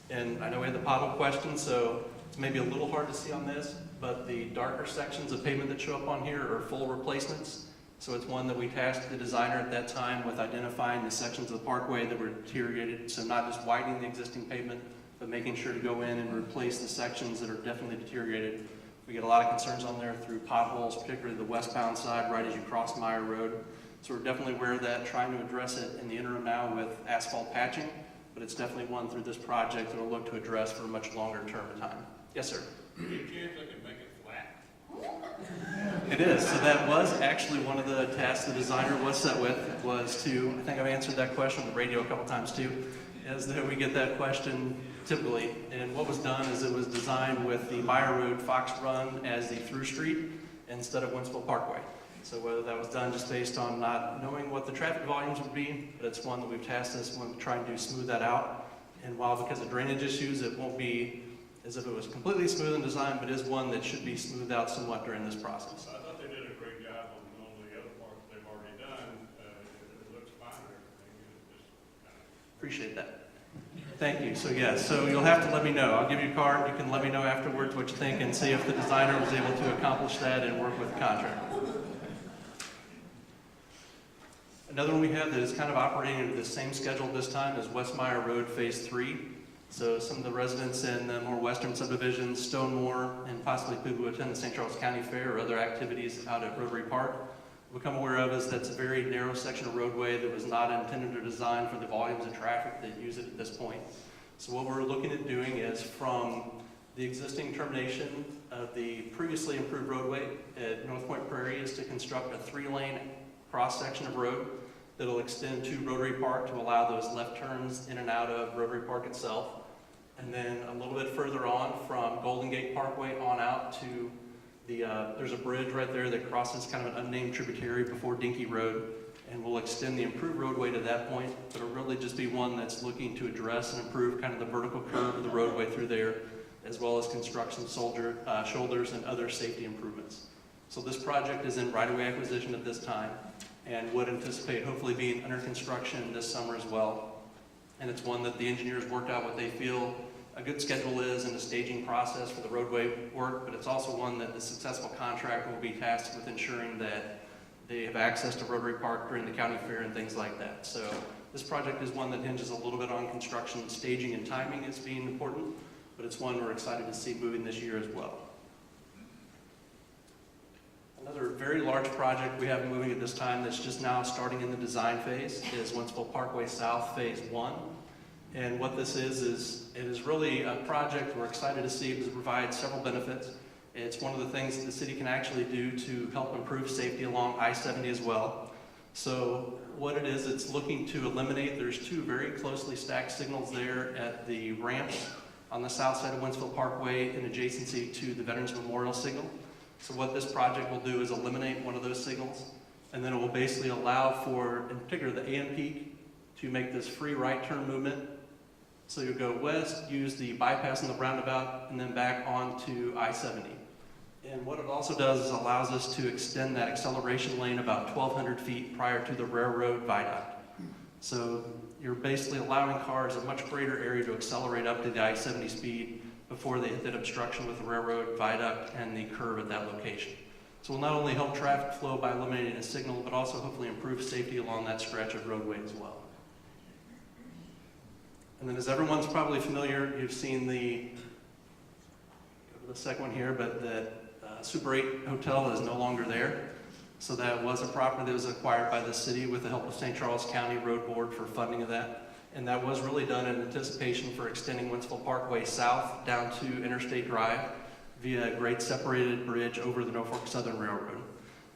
And I know we had the pothole question, so it's maybe a little hard to see on this, but the darker sections of pavement that show up on here are full replacements. So it's one that we tasked the designer at that time with identifying the sections of the parkway that were deteriorated. So not just widening the existing pavement, but making sure to go in and replace the sections that are definitely deteriorated. We get a lot of concerns on there through potholes, particularly the westbound side, right as you cross Meyer Road. So we're definitely aware of that, trying to address it in the interim now with asphalt patching, but it's definitely one through this project that we'll look to address for a much longer term of time. Yes, sir? Any chance I can make it flat? It is. So that was actually one of the tasks the designer was set with, was to, I think I've answered that question on the radio a couple times too, is that we get that question typically. And what was done is it was designed with the Meyer Road Fox Run as the through street instead of Wentzville Parkway. So whether that was done just based on not knowing what the traffic volumes would be, but it's one that we've tasked this one to try and do smooth that out. And while because of drainage issues, it won't be as if it was completely smooth in design, but is one that should be smoothed out somewhat during this process. I thought they did a great job on all the other parts they've already done. It looks fine and everything. It's just kind of... Appreciate that. Thank you. So yes, so you'll have to let me know. I'll give you a card. You can let me know afterwards what you think and see if the designer was able to accomplish that and work with the contractor. Another one we have that is kind of operating under the same schedule this time is Westmeyer Road Phase 3. So some of the residents in the more western subdivisions, Stonemore, and possibly people who attend the St. Charles County Fair or other activities out at Rotary Park, become aware of is that's a very narrow section of roadway that was not intended or designed for the volumes of traffic that use it at this point. So what we're looking at doing is from the existing termination of the previously improved roadway at North Point Prairie is to construct a 3-lane cross section of road that'll extend to Rotary Park to allow those left turns in and out of Rotary Park itself. And then a little bit further on from Golden Gate Parkway on out to the, there's a bridge right there that crosses kind of an unnamed tributary before Dinky Road. And we'll extend the improved roadway to that point, but it'll really just be one that's looking to address and improve kind of the vertical curve of the roadway through there, as well as construction shoulders and other safety improvements. So this project is in right-of-way acquisition at this time, and would anticipate hopefully being under construction this summer as well. And it's one that the engineers worked out what they feel a good schedule is and a staging process for the roadway work, but it's also one that the successful contractor will be tasked with ensuring that They have access to Rotary Park during the county fair and things like that. So this project is one that hinges a little bit on construction, staging, and timing as being important, but it's one we're excited to see moving this year as well. Another very large project we have moving at this time that's just now starting in the design phase is Wentzville Parkway South Phase 1. And what this is it is really a project we're excited to see because it provides several benefits. It's one of the things that the city can actually do to help improve safety along I-70 as well. So what it is, it's looking to eliminate, there's two very closely stacked signals there at the ramps on the south side of Wentzville Parkway in adjacency to the Veterans Memorial signal. So what this project will do is eliminate one of those signals, and then it will basically allow for, in particular, the AM peak to make this free right turn movement. So you'll go west, use the bypass and the roundabout, and then back onto I-70. And what it also does is allows us to extend that acceleration lane about 1,200 feet prior to the railroad viaduct. So you're basically allowing cars a much greater area to accelerate up to the I-70 speed before they hit that obstruction with the railroad viaduct and the curve at that location. So we'll not only help traffic flow by eliminating a signal, but also hopefully improve safety along that stretch of roadway as well. And then as everyone's probably familiar, you've seen the second one here, but the Super8 Hotel is no longer there. So that was a property that was acquired by the city with the help of St. Charles County Road Board for funding of that. And that was really done in anticipation for extending Wentzville Parkway south down to Interstate Drive via a grade separated bridge over the Norfolk Southern Railroad.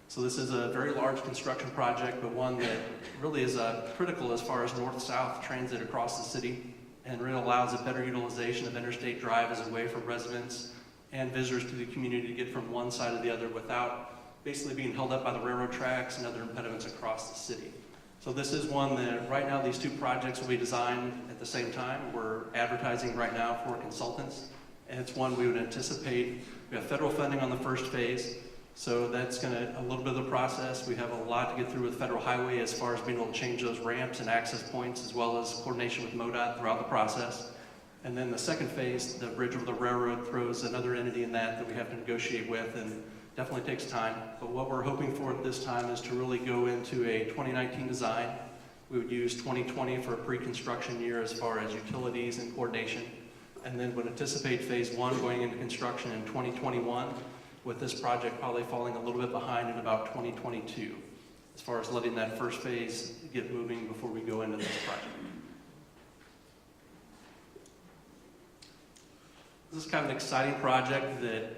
So this is a very large construction project, but one that really is critical as far as north-south transit across the city and really allows a better utilization of Interstate Drive as a way for residents and visitors to the community to get from one side to the other without basically being held up by the railroad tracks and other impediments across the city. So this is one that right now these two projects will be designed at the same time. We're advertising right now for consultants, and it's one we would anticipate. We have federal funding on the first phase, so that's going to a little bit of the process. We have a lot to get through with Federal Highway as far as being able to change those ramps and access points, as well as coordination with MoDOT throughout the process. And then the second phase, the bridge over the railroad, throws another entity in that we have to negotiate with, and definitely takes time. But what we're hoping for at this time is to really go into a 2019 design. We would use 2020 for a pre-construction year as far as utilities and coordination. And then would anticipate phase 1 going into construction in 2021, with this project probably falling a little bit behind in about 2022, as far as letting that first phase get moving before we go into this project. This is kind of an exciting project that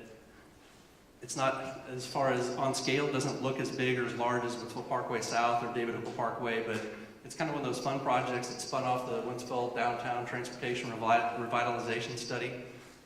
it's not, as far as on scale, doesn't look as big or as large as Wentzville Parkway South or David Hooker Parkway, but it's kind of one of those fun projects that spun off the Wentzville Downtown Transportation Revitalization Study.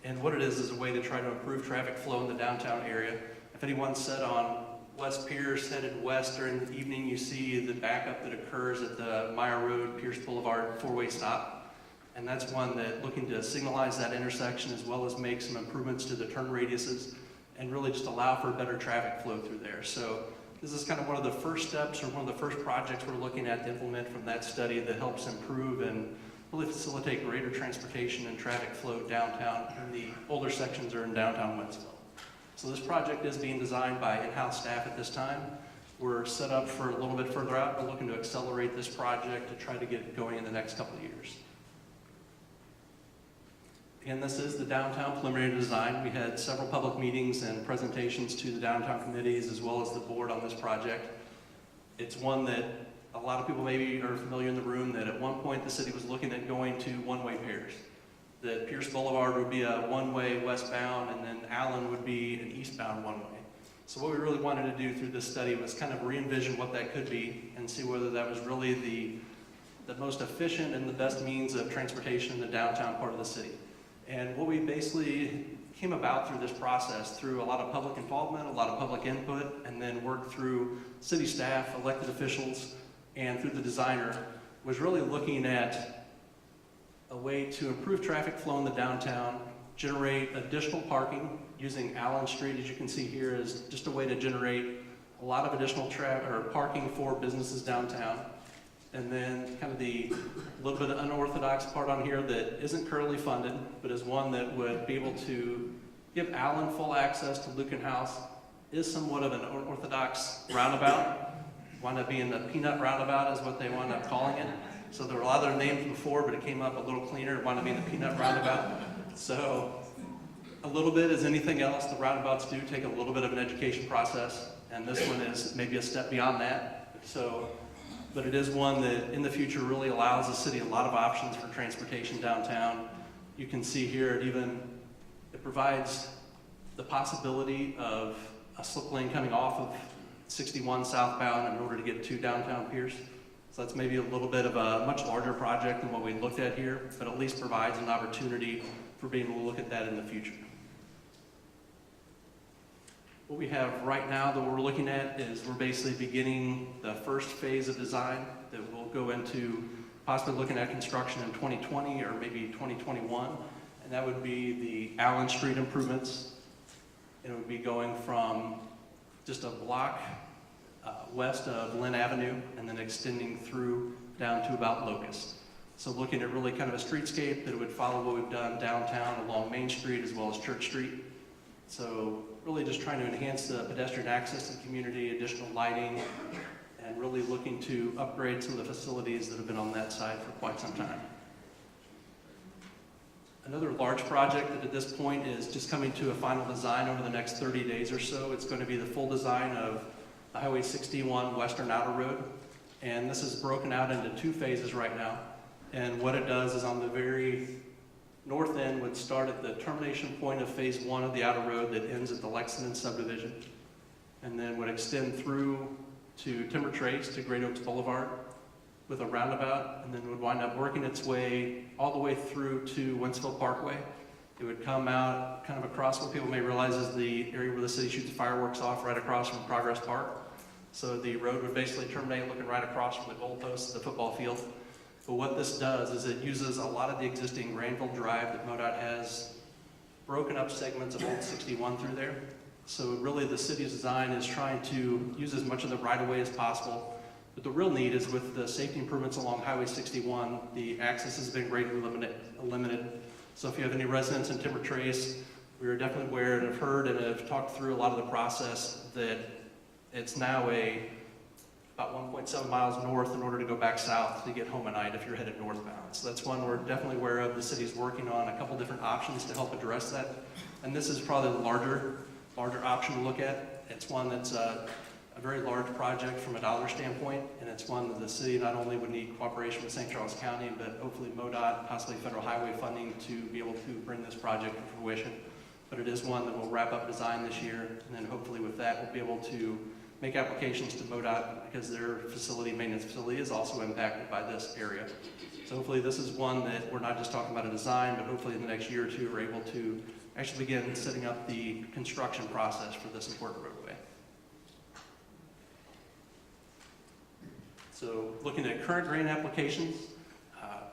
And what it is a way to try to improve traffic flow in the downtown area. If anyone's set on West Pierce headed west during the evening, you see the backup that occurs at the Meyer Road, Pierce Boulevard four-way stop. And that's one that looking to signalize that intersection as well as make some improvements to the turn radiuses and really just allow for better traffic flow through there. So this is kind of one of the first steps or one of the first projects we're looking at to implement from that study that helps improve and really facilitate greater transportation and traffic flow downtown, and the older sections are in downtown Wentzville. So this project is being designed by in-house staff at this time. We're set up for a little bit further out. We're looking to accelerate this project to try to get it going in the next couple of years. Again, this is the downtown preliminary design. We had several public meetings and presentations to the downtown committees as well as the board on this project. It's one that a lot of people maybe are familiar in the room that at one point the city was looking at going to one-way pairs. That Pierce Boulevard would be a one-way westbound and then Allen would be an eastbound one-way. So what we really wanted to do through this study was kind of re-envision what that could be and see whether that was really the most efficient and the best means of transportation in the downtown part of the city. And what we basically came about through this process, through a lot of public involvement, a lot of public input, and then worked through city staff, elected officials, and through the designer, was really looking at a way to improve traffic flow in the downtown, generate additional parking using Allen Street, as you can see here, is just a way to generate a lot of additional parking for businesses downtown. And then kind of the little bit of unorthodox part on here that isn't currently funded, but is one that would be able to give Allen full access to Lucan House, is somewhat of an unorthodox roundabout. wound up being the peanut roundabout is what they wound up calling it. So there were a lot of other names before, but it came up a little cleaner. It wound up being the peanut roundabout. So a little bit as anything else, the roundabouts do take a little bit of an education process, and this one is maybe a step beyond that. So, but it is one that in the future really allows the city a lot of options for transportation downtown. You can see here it provides the possibility of a slip lane coming off of 61 southbound in order to get to downtown Pierce. So that's maybe a little bit of a much larger project than what we looked at here, but at least provides an opportunity for being able to look at that in the future. What we have right now that we're looking at is we're basically beginning the first phase of design that will go into possibly looking at construction in 2020 or maybe 2021. And that would be the Allen Street improvements. And it would be going from just a block west of Lynn Avenue and then extending through down to about Locust. So looking at really kind of a streetscape that would follow what we've done downtown along Main Street as well as Church Street. So really just trying to enhance the pedestrian access to the community, additional lighting, and really looking to upgrade some of the facilities that have been on that side for quite some time. Another large project that at this point is just coming to a final design over the next 30 days or so. It's going to be the full design of the Highway 61 Western Outer Road. And this is broken out into 2 phases right now. And what it does is on the very north end would start at the termination point of phase 1 of the outer road that ends at the Lexington subdivision, and then would extend through to Timber Trace to Great Oaks Boulevard with a roundabout, and then would wind up working its way all the way through to Wentzville Parkway. It would come out kind of across what people may realize is the area where the city shoots fireworks off right across from Progress Park. So the road would basically terminate looking right across from the goalpost of the football field. But what this does is it uses a lot of the existing Granville Drive that MoDOT has broken up segments of Old 61 through there. So really the city's design is trying to use as much of the right-of-way as possible. But the real need is with the safety improvements along Highway 61, the access has been greatly limited. So if you have any residents in Timber Trace, we are definitely aware and have heard and have talked through a lot of the process that it's now about 1.7 miles north in order to go back south to get home at night if you're headed northbound. So that's one we're definitely aware of. The city's working on a couple different options to help address that. And this is probably the larger option to look at. It's one that's a very large project from a dollar standpoint, and it's one that the city not only would need cooperation with St. Charles County, but hopefully MoDOT, possibly federal highway funding to be able to bring this project to fruition. But it is one that will wrap up design this year, and then hopefully with that we'll be able to make applications to MoDOT because their maintenance facility is also impacted by this area. So hopefully this is one that we're not just talking about a design, but hopefully in the next year or two we're able to actually begin setting up the construction process for this important roadway. So looking at current grant applications,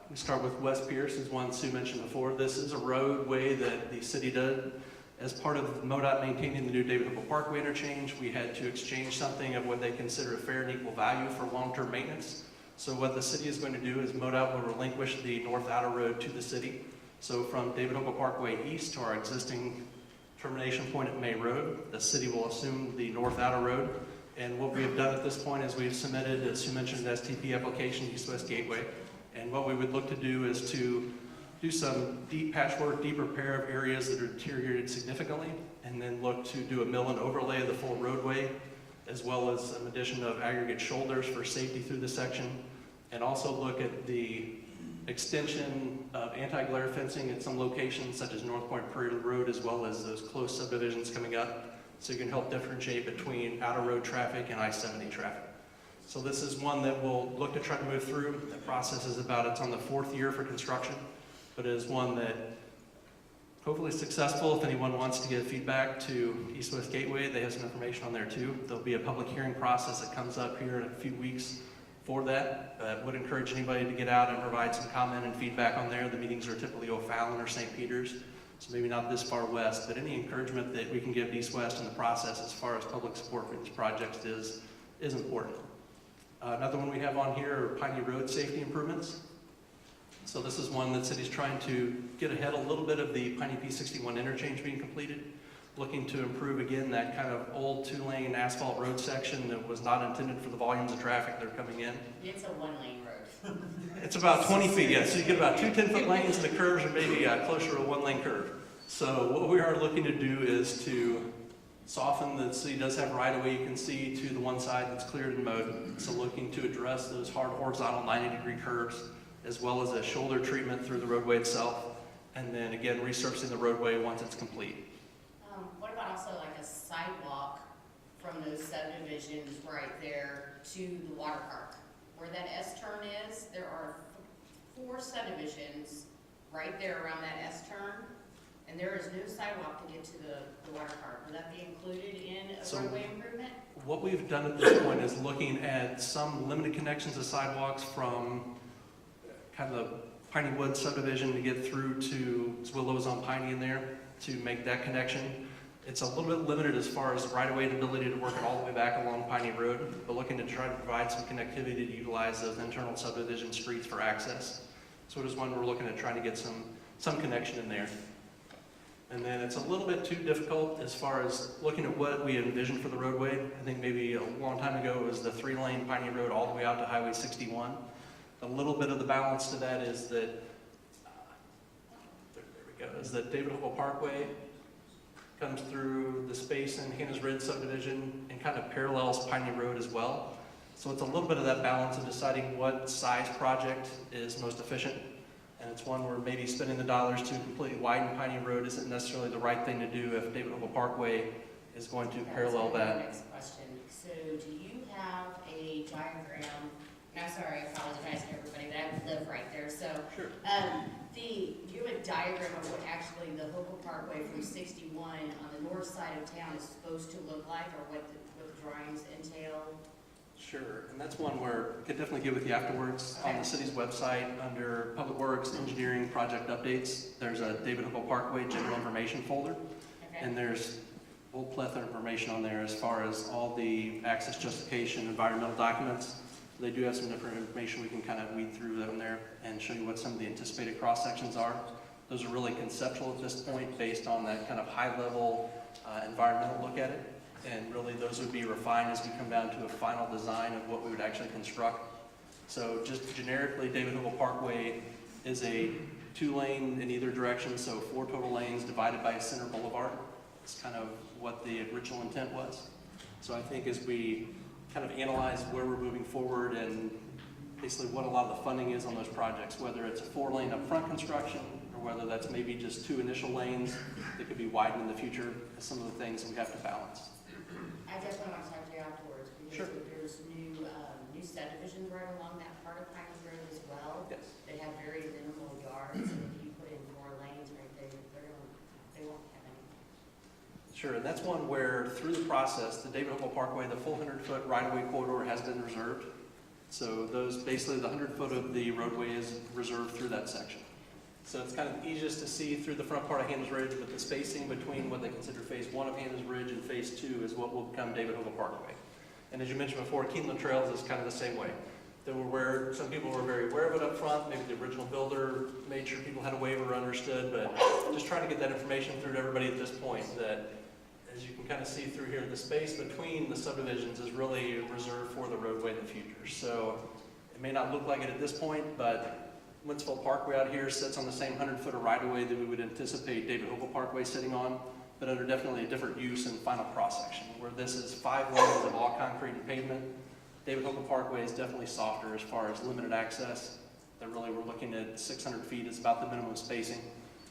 we start with West Pierce, is one Sue mentioned before. This is a roadway that the city did. As part of MoDOT maintaining the new David Hooker Parkway interchange, we had to exchange something of what they consider a fair and equal value for long-term maintenance. So what the city is going to do is MoDOT will relinquish the north outer road to the city. So from David Hooker Parkway east to our existing termination point at May Road, the city will assume the north outer road. And what we have done at this point is we've submitted, as you mentioned, an STP application, East-West Gateway. And what we would look to do is to do some deep patchwork, deep repair of areas that are deteriorated significantly, and then look to do a mill and overlay of the full roadway, as well as some addition of aggregate shoulders for safety through the section, and also look at the extension of anti-glare fencing at some locations, such as North Point Prairie Road, as well as those close subdivisions coming up, so you can help differentiate between outer road traffic and I-70 traffic. So this is one that we'll look to try to move through. The process is it's on the 4th year for construction, but it is one that hopefully is successful. If anyone wants to give feedback to East-West Gateway, they have some information on there too. There'll be a public hearing process that comes up here in a few weeks for that. But would encourage anybody to get out and provide some comment and feedback on there. The meetings are typically O'Fallon or St. Peter's, so maybe not this far west, but any encouragement that we can give East-West in the process as far as public support for these projects is important. Another one we have on here are Piney Road safety improvements. So this is one that city's trying to get ahead a little bit of the Piney P61 interchange being completed. looking to improve again that kind of old 2-lane asphalt road section that was not intended for the volumes of traffic that are coming in. It's a one-lane road. It's about 20 feet, yeah, so you get about 2 10-foot lanes and the curves are maybe closer to a 1-lane curve. So what we are looking to do is to soften. The city does have right-of-way, you can see, to the one side that's cleared and mowed. So looking to address those hard horizontal 90-degree curves, as well as a shoulder treatment through the roadway itself. And then again, resurfacing the roadway once it's complete. What about also like a sidewalk from those subdivisions right there to the water park? Where that S-turn is, there are 4 subdivisions right there around that S-turn, and there is no sidewalk to get to the water park. Would that be included in a roadway improvement? What we've done at this point is looking at some limited connections of sidewalks from kind of the Piney Woods subdivision to get through to Willows on Piney in there to make that connection. It's a little bit limited as far as right-of-way ability to work it all the way back along Piney Road, but looking to try to provide some connectivity to utilize those internal subdivision streets for access. So it is one we're looking at trying to get some connection in there. And then it's a little bit too difficult as far as looking at what we envisioned for the roadway. I think maybe a long time ago it was the 3-lane Piney Road all the way out to Highway 61. A little bit of the balance to that is that, is that David Hopewell Parkway comes through the Basin, Hannah's Ridge subdivision, and kind of parallels Piney Road as well. So it's a little bit of that balance of deciding what size project is most efficient. And it's one where maybe spending the dollars to completely widen Piney Road isn't necessarily the right thing to do if David Hopewell Parkway is going to parallel that. Next question. So do you have a diagram? And I'm sorry, I apologize to everybody, but I live right there. So Sure. do you have a diagram of what actually the Hopewell Parkway from 61 on the north side of town is supposed to look like, or what the drawings entail? Sure, and that's one where I could definitely get with you afterwards. On the city's website, under Public Works, Engineering, Project Updates, there's a David Hopewell Parkway General Information folder. Okay. And there's a whole plethora of information on there as far as all the access justification, environmental documents. They do have some different information we can kind of weed through them there and show you what some of the anticipated cross sections are. Those are really conceptual at this point based on that kind of high-level environmental look at it. And really those would be refined as we come down to a final design of what we would actually construct. So just generically, David Hopewell Parkway is a 2-lane in either direction, so 4 total lanes divided by a center boulevard. It's kind of what the original intent was. So I think as we kind of analyze where we're moving forward and basically what a lot of the funding is on those projects, whether it's a 4-lane upfront construction or whether that's maybe just 2 initial lanes that could be widened in the future, is some of the things that we have to balance. I definitely want to talk to you afterwards, because Sure. there's new subdivisions right along that part of Piney Road as well. Yes. They have very minimal yards, and if you put in 4 lanes right there, they won't have any. Sure, and that's one where through the process, the David Hopewell Parkway, the full 100-foot right-of-way corridor has been reserved. So those, basically the 100-foot of the roadway is reserved through that section. So it's kind of easiest to see through the front part of Hannah's Ridge, but the spacing between what they consider phase 1 of Hannah's Ridge and phase 2 is what will become David Hopewell Parkway. And as you mentioned before, Keeneland Trails is kind of the same way. Some people were very aware of it up front, maybe the original builder made sure people had a waiver understood, but just trying to get that information through to everybody at this point, that as you can kind of see through here, the space between the subdivisions is really reserved for the roadway in the future. So it may not look like it at this point, but Wentzville Parkway out here sits on the same 100-foot of right-of-way that we would anticipate David Hopewell Parkway sitting on, but under definitely a different use and final cross-section. Where this is 5 lanes of all concrete and pavement, David Hopewell Parkway is definitely softer as far as limited access. That really we're looking at 600 feet is about the minimum spacing.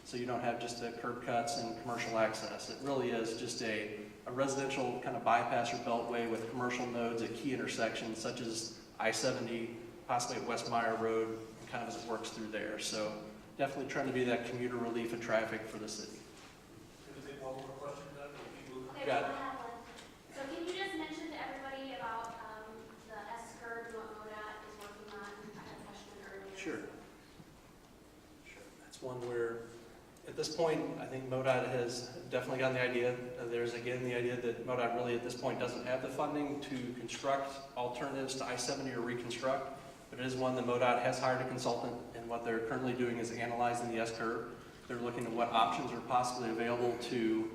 So you don't have just the curb cuts and commercial access. It really is just a residential kind of bypass or beltway with commercial nodes at key intersections such as I-70, possibly at Westmeyer Road, kind of as it works through there. So definitely trying to be that commuter relief of traffic for the city. Can we take one more question, Doug? Okay, Got it. I have one. So can you just mention to everybody about the S-curve and what MoDOT is working on? I had a question earlier. Sure. That's one where, at this point, I think MoDOT has definitely gotten the idea. There's again the idea that MoDOT really at this point doesn't have the funding to construct alternatives to I-70 or reconstruct. But it is one that MoDOT has hired a consultant, and what they're currently doing is analyzing the S-curve. They're looking at what options are possibly available to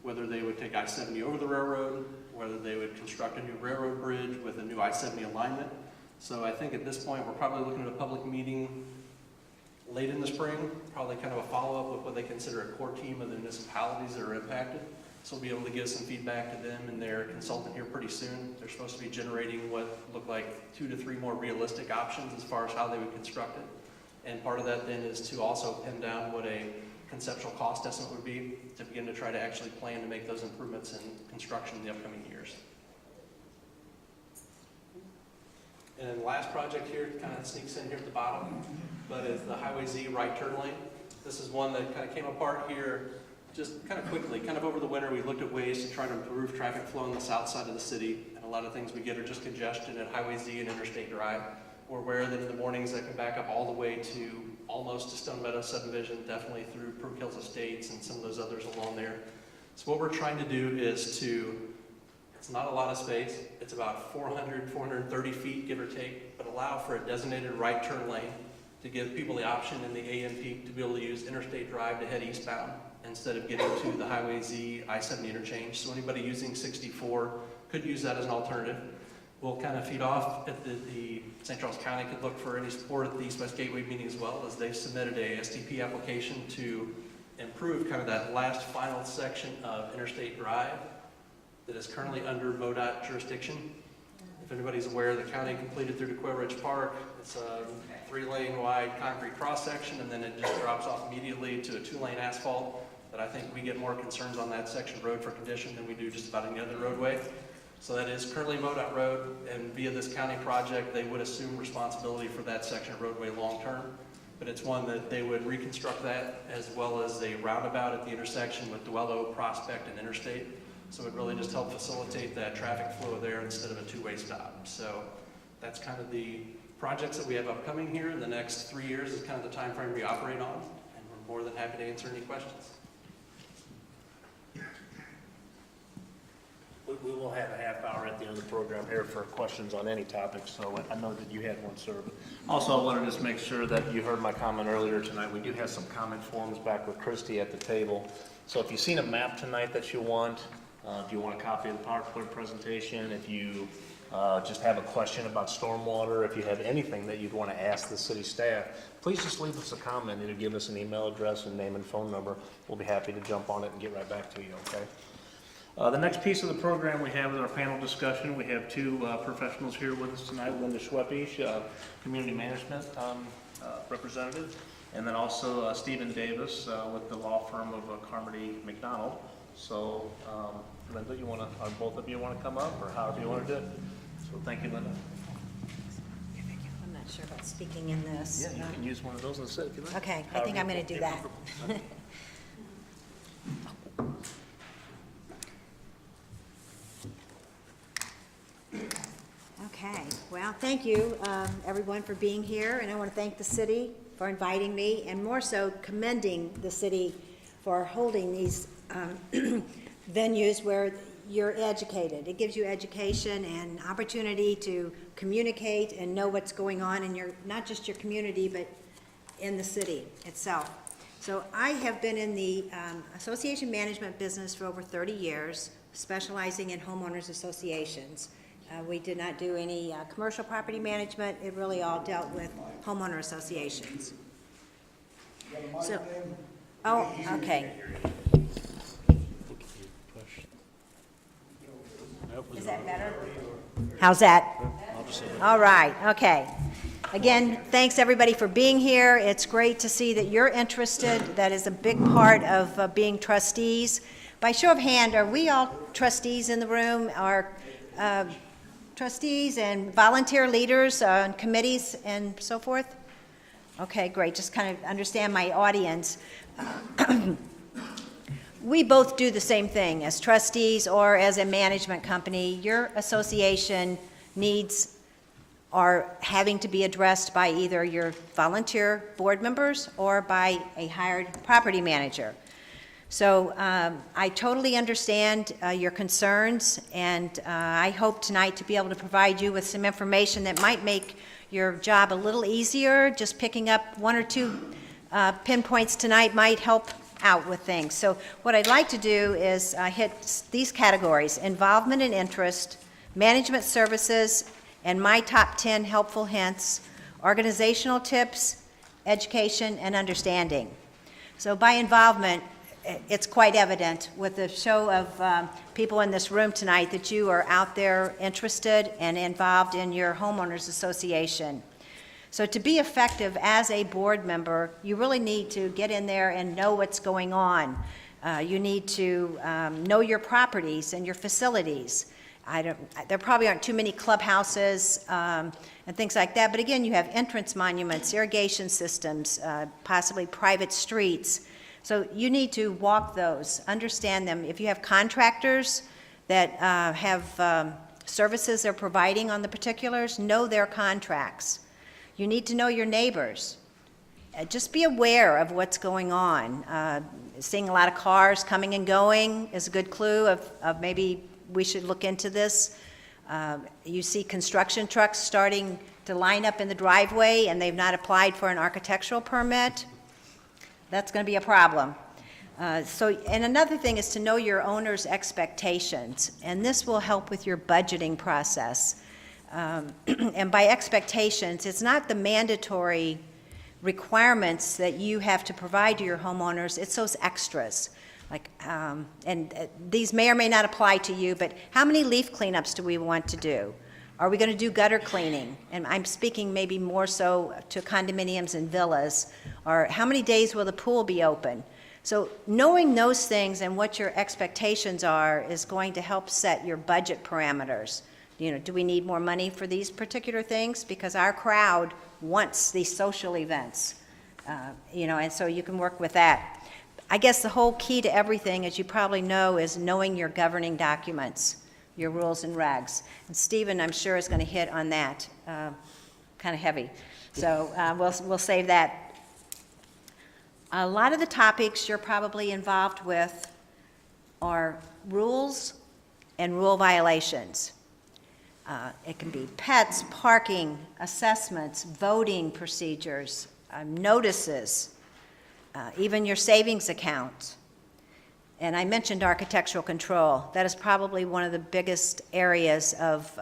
whether they would take I-70 over the railroad, whether they would construct a new railroad bridge with a new I-70 alignment. So I think at this point, we're probably looking at a public meeting late in the spring, probably kind of a follow-up with what they consider a core team of the municipalities that are impacted. So we'll be able to give some feedback to them and their consultant here pretty soon. They're supposed to be generating what look like 2 to 3 more realistic options as far as how they would construct it. And part of that then is to also pin down what a conceptual cost estimate would be to begin to try to actually plan to make those improvements in construction in the upcoming years. And then the last project here kind of sneaks in here at the bottom, but is the Highway Z right turn lane. This is one that kind of came apart here just kind of quickly. Kind of over the winter, we looked at ways to try to improve traffic flow on the south side of the city, and a lot of things we get are just congestion at Highway Z and Interstate Drive. We're aware that in the mornings that can back up all the way to almost to Stone Meadow subdivision, definitely through Brook Hills Estates and some of those others along there. So what we're trying to do is it's not a lot of space, it's about 430 feet, give or take, but allow for a designated right turn lane to give people the option in the AM peak to be able to use Interstate Drive to head eastbound instead of getting to the Highway Z I-70 interchange. So anybody using 64 could use that as an alternative. We'll kind of feed off at the St. Charles County could look for any support at the East-West Gateway meeting as well, as they've submitted a STP application to improve kind of that last final section of Interstate Drive that is currently under MoDOT jurisdiction. If anybody's aware, the county completed through DeQuay Ridge Park. It's a 3-lane wide concrete cross-section, and then it just drops off immediately to a 2-lane asphalt. But I think we get more concerns on that section road for condition than we do just about any other roadway. So that is currently MoDOT road, and via this county project, they would assume responsibility for that section of roadway long-term. But it's one that they would reconstruct that as well as a roundabout at the intersection with Duello, Prospect, and Interstate. So it really just helped facilitate that traffic flow there instead of a 2-way stop. So that's kind of the projects that we have upcoming here in the next 3 years is kind of the time frame we operate on, and we're more than happy to answer any questions. We will have a half hour at the end of the program here for questions on any topic, so I know that you had one, sir. But also, I wanted to just make sure that you heard my comment earlier tonight. We do have some comment forms back with Christy at the table. So if you've seen a map tonight that you want, if you want a copy of the PowerPoint presentation, if you just have a question about stormwater, if you have anything that you'd want to ask the city staff, please just leave us a comment. Either give us an email address and name and phone number. We'll be happy to jump on it and get right back to you, okay? The next piece of the program we have is our panel discussion. We have 2 professionals here with us tonight, Linda Schweppich, Community Management Representative, and then also Stephen Davis with the law firm of Carmody McDonald. So, Linda, or both of you want to come up, or however you want to do it? So thank you, Linda. I'm not sure about speaking in this. Yeah, you can use one of those instead if you like. Okay, I think I'm going to do that. Okay, well, thank you, everyone, for being here, and I want to thank the city for inviting me, and more so commending the city for holding these venues where you're educated. It gives you education and opportunity to communicate and know what's going on in not just your community, but in the city itself. So I have been in the association management business for over 30 years, specializing in homeowners associations. We did not do any commercial property management. It really all dealt with homeowner associations. So, oh, okay. Is that better? How's that? All right, okay. Again, thanks everybody for being here. It's great to see that you're interested. That is a big part of being trustees. By show of hand, are we all trustees in the room? Are trustees and volunteer leaders on committees and so forth? Okay, great. Just kind of understand my audience. We both do the same thing as trustees or as a management company. Your association needs are having to be addressed by either your volunteer board members or by a hired property manager. So I totally understand your concerns, and I hope tonight to be able to provide you with some information that might make your job a little easier. Just picking up 1 or 2 pinpoints tonight might help out with things. So what I'd like to do is hit these categories: involvement and interest, management services, and my top 10 helpful hints, organizational tips, education, and understanding. So by involvement, it's quite evident with the show of people in this room tonight that you are out there interested and involved in your homeowners association. So to be effective as a board member, you really need to get in there and know what's going on. You need to know your properties and your facilities. There probably aren't too many clubhouses and things like that, but again, you have entrance monuments, irrigation systems, possibly private streets. So you need to walk those, understand them. If you have contractors that have services they're providing on the particulars, know their contracts. You need to know your neighbors. Just be aware of what's going on. Seeing a lot of cars coming and going is a good clue of maybe we should look into this. You see construction trucks starting to line up in the driveway and they've not applied for an architectural permit. That's going to be a problem. And another thing is to know your owner's expectations, and this will help with your budgeting process. And by expectations, it's not the mandatory requirements that you have to provide to your homeowners, it's those extras. These may or may not apply to you, but how many leaf cleanups do we want to do? Are we going to do gutter cleaning? And I'm speaking maybe more so to condominiums and villas. Or how many days will the pool be open? So knowing those things and what your expectations are is going to help set your budget parameters. Do we need more money for these particular things? Because our crowd wants these social events, and so you can work with that. I guess the whole key to everything, as you probably know, is knowing your governing documents, your rules and regs. And Stephen, I'm sure, is going to hit on that, kind of heavy. So we'll save that. A lot of the topics you're probably involved with are rules and rule violations. It can be pets, parking, assessments, voting procedures, notices, even your savings account. And I mentioned architectural control. That is probably one of the biggest areas of,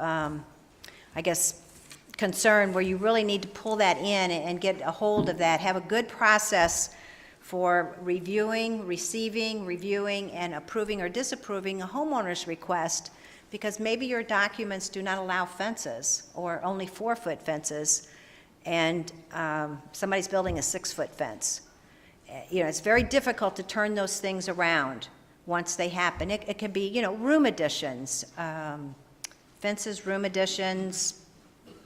concern where you really need to pull that in and get a hold of that. Have a good process for reviewing, and approving or disapproving a homeowner's request, because maybe your documents do not allow fences or only 4-foot fences, and somebody's building a 6-foot fence. It's very difficult to turn those things around once they happen. It can be, room additions, fences, room additions,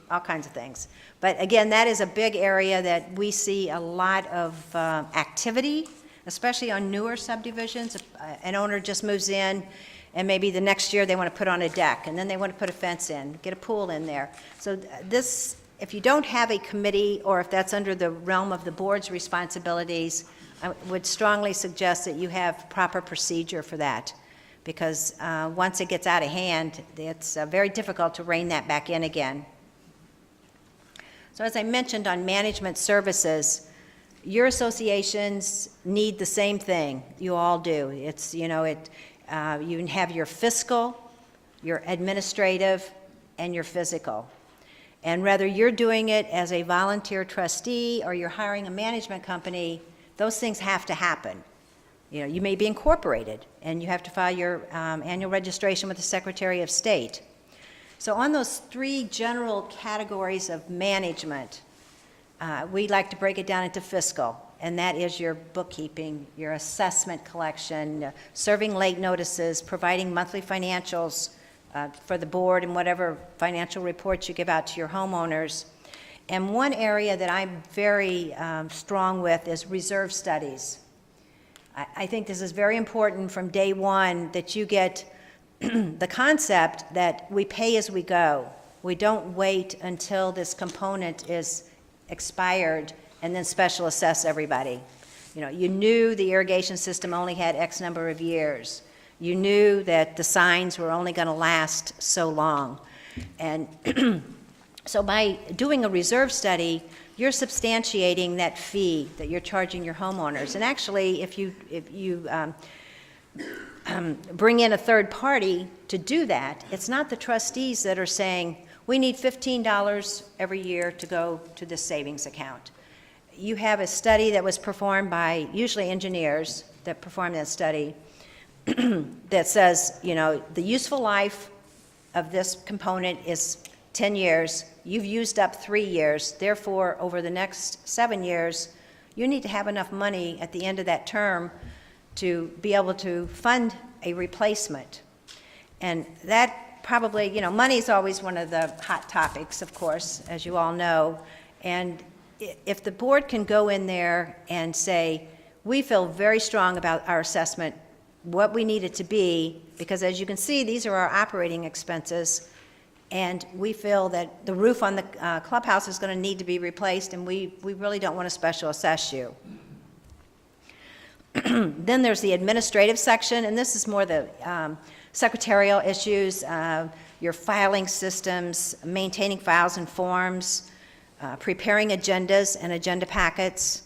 all kinds of things. But again, that is a big area that we see a lot of activity, especially on newer subdivisions. An owner just moves in, and maybe the next year they want to put on a deck, and then they want to put a fence in, get a pool in there. So this, if you don't have a committee, or if that's under the realm of the board's responsibilities, I would strongly suggest that you have proper procedure for that, because once it gets out of hand, it's very difficult to rein that back in again. So as I mentioned on management services, your associations need the same thing. You all do. It's, you have your fiscal, your administrative, and your physical. And whether you're doing it as a volunteer trustee or you're hiring a management company, those things have to happen. You may be incorporated, and you have to file your annual registration with the Secretary of State. So on those 3 general categories of management, we like to break it down into fiscal, and that is your bookkeeping, your assessment collection, serving late notices, providing monthly financials for the board and whatever financial reports you give out to your homeowners. And one area that I'm very strong with is reserve studies. I think this is very important from day one, that you get the concept that we pay as we go. We don't wait until this component is expired and then special assess everybody. You knew the irrigation system only had X number of years. You knew that the signs were only going to last so long. And So by doing a reserve study, you're substantiating that fee that you're charging your homeowners. And actually, if you bring in a third party to do that, it's not the trustees that are saying, we need $15 every year to go to this savings account. You have a study that was performed by usually engineers that perform that study that says, you know, the useful life of this component is 10 years. You've used up 3 years. Therefore, over the next 7 years, you need to have enough money at the end of that term to be able to fund a replacement. And that probably, you know, money is always one of the hot topics, of course, as you all know. And if the board can go in there and say, we feel very strong about our assessment, what we need it to be, because as you can see, these are our operating expenses, and we feel that the roof on the clubhouse is going to need to be replaced, and we really don't want to special assess you. Then there's the administrative section, and this is more the secretarial issues, your filing systems, maintaining files and forms, preparing agendas and agenda packets,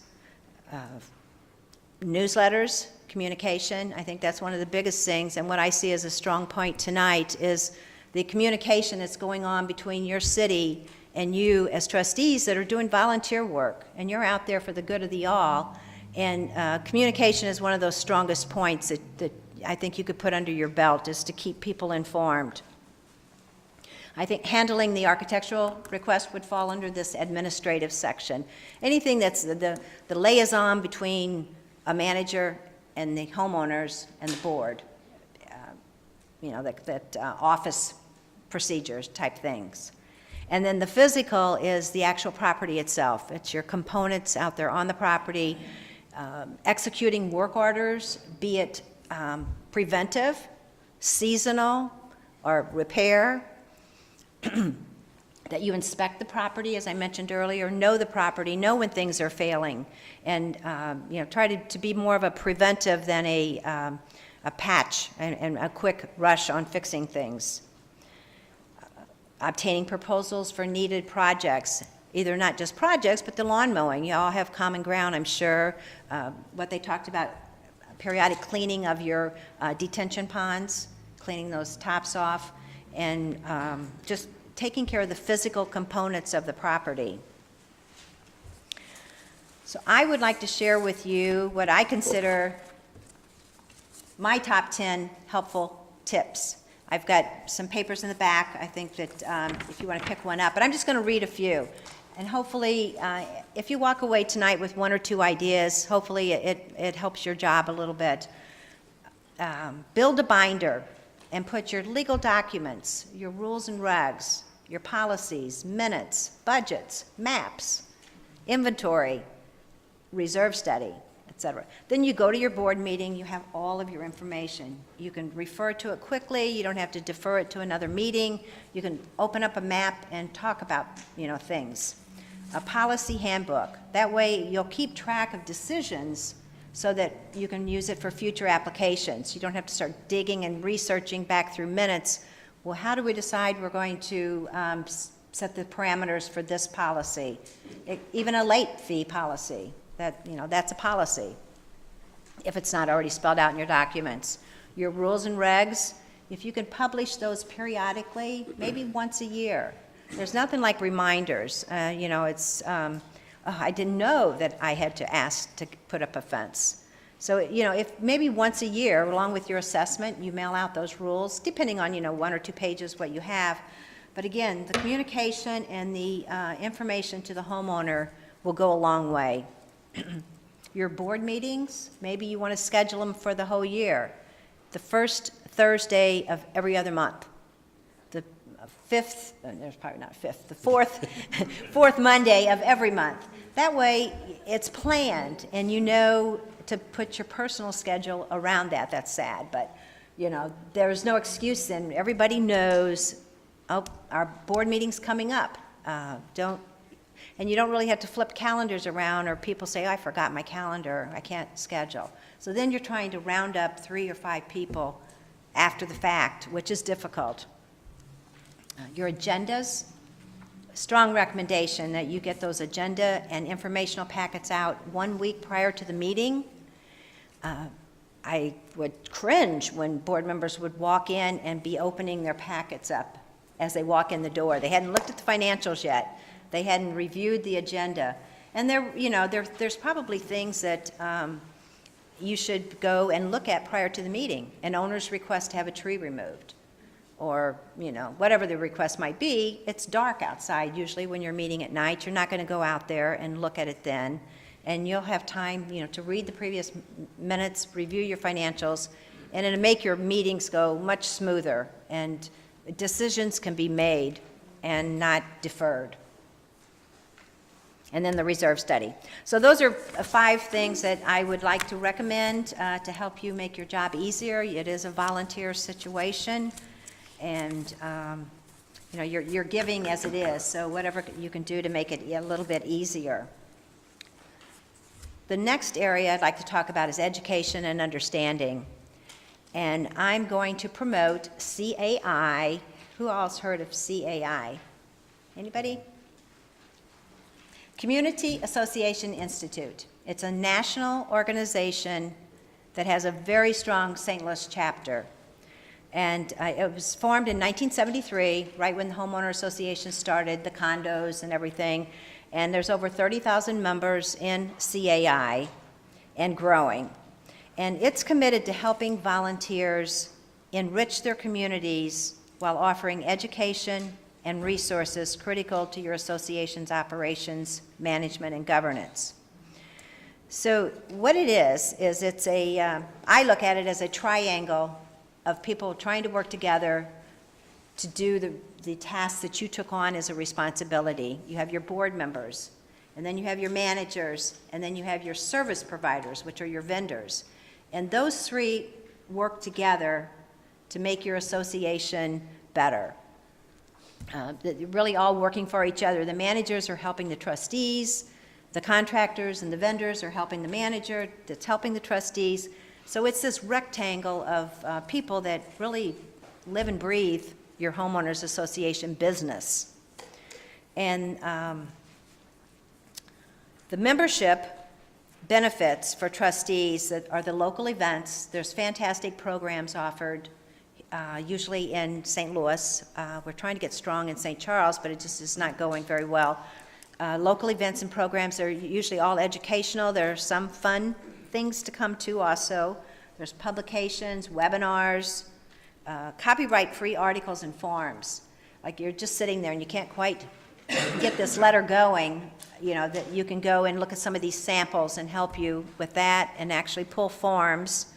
newsletters, communication. I think that's one of the biggest things, and what I see as a strong point tonight is the communication that's going on between your city and you as trustees that are doing volunteer work, and you're out there for the good of the all, and communication is one of those strongest points that I think you could put under your belt, is to keep people informed. I think handling the architectural request would fall under this administrative section. Anything that's the liaison between a manager and the homeowners and the board, you know, that office procedures type things. And then the physical is the actual property itself. It's your components out there on the property, executing work orders, be it preventive, seasonal, or repair, that you inspect the property, as I mentioned earlier, know the property, know when things are failing, and you know, try to be more of a preventive than a patch and a quick rush on fixing things. Obtaining proposals for needed projects, either not just projects, but the lawn mowing. You all have common ground, I'm sure. What they talked about, periodic cleaning of your detention ponds, cleaning those tops off, and just taking care of the physical components of the property. So I would like to share with you what I consider my top 10 helpful tips. I've got some papers in the back, I think that if you want to pick one up, but I'm just going to read a few. And hopefully, if you walk away tonight with 1 or 2 ideas, hopefully it helps your job a little bit. Build a binder and put your legal documents, your rules and regs, your policies, minutes, budgets, maps, inventory, reserve study, etc. Then you go to your board meeting, you have all of your information. You can refer to it quickly, you don't have to defer it to another meeting. You can open up a map and talk about, you know, things. A policy handbook. That way you'll keep track of decisions so that you can use it for future applications. You don't have to start digging and researching back through minutes. Well, how do we decide we're going to set the parameters for this policy? Even a late fee policy, that, you know, that's a policy, if it's not already spelled out in your documents. Your rules and regs, if you can publish those periodically, maybe once a year. There's nothing like reminders. You know, it's, I didn't know that I had to ask to put up a fence. So, you know, if maybe once a year, along with your assessment, you mail out those rules, depending on, you know, 1 or 2 pages what you have. But again, the communication and the information to the homeowner will go a long way. Your board meetings, maybe you want to schedule them for the whole year. The first Thursday of every other month. The fifth, there's probably not fifth, the fourth Monday of every month. That way, it's planned, and you know to put your personal schedule around that. That's sad, but, you know, there's no excuse then. Everybody knows, oh, our board meeting's coming up. And you don't really have to flip calendars around, or people say, oh, I forgot my calendar, I can't schedule. So then you're trying to round up 3 or 5 people after the fact, which is difficult. Your agendas, strong recommendation that you get those agenda and informational packets out 1 week prior to the meeting. I would cringe when board members would walk in and be opening their packets up as they walk in the door. They hadn't looked at the financials yet. They hadn't reviewed the agenda. And there's probably things that you should go and look at prior to the meeting. An owner's request to have a tree removed, or, whatever the request might be. It's dark outside usually when you're meeting at night. You're not going to go out there and look at it then. And you'll have time, to read the previous minutes, review your financials, and it'll make your meetings go much smoother, and decisions can be made and not deferred. And then the reserve study. So those are 5 things that I would like to recommend to help you make your job easier. It is a volunteer situation, and you're giving as it is, so whatever you can do to make it a little bit easier. The next area I'd like to talk about is education and understanding. And I'm going to promote CAI. Who else heard of CAI? Anybody? Community Association Institute. It's a national organization that has a very strong St. Louis chapter. And it was formed in 1973, right when the Homeowner Association started, the condos and everything. And there's over 30,000 members in CAI and growing. And it's committed to helping volunteers enrich their communities while offering education and resources critical to your association's operations, management, and governance. So what it is it's I look at it as a triangle of people trying to work together to do the tasks that you took on as a responsibility. You have your board members, and then you have your managers, and then you have your service providers, which are your vendors. And those 3 work together to make your association better. They're really all working for each other. The managers are helping the trustees, the contractors and the vendors are helping the manager that's helping the trustees. So it's this rectangle of people that really live and breathe your homeowners association business. And the membership benefits for trustees that are the local events. There's fantastic programs offered, usually in St. Louis. We're trying to get strong in St. Charles, but it just is not going very well. Local events and programs are usually all educational. There are some fun things to come to also. There's publications, webinars, copyright-free articles and forms. Like you're just sitting there and you can't quite get this letter going, that you can go and look at some of these samples and help you with that and actually pull forms.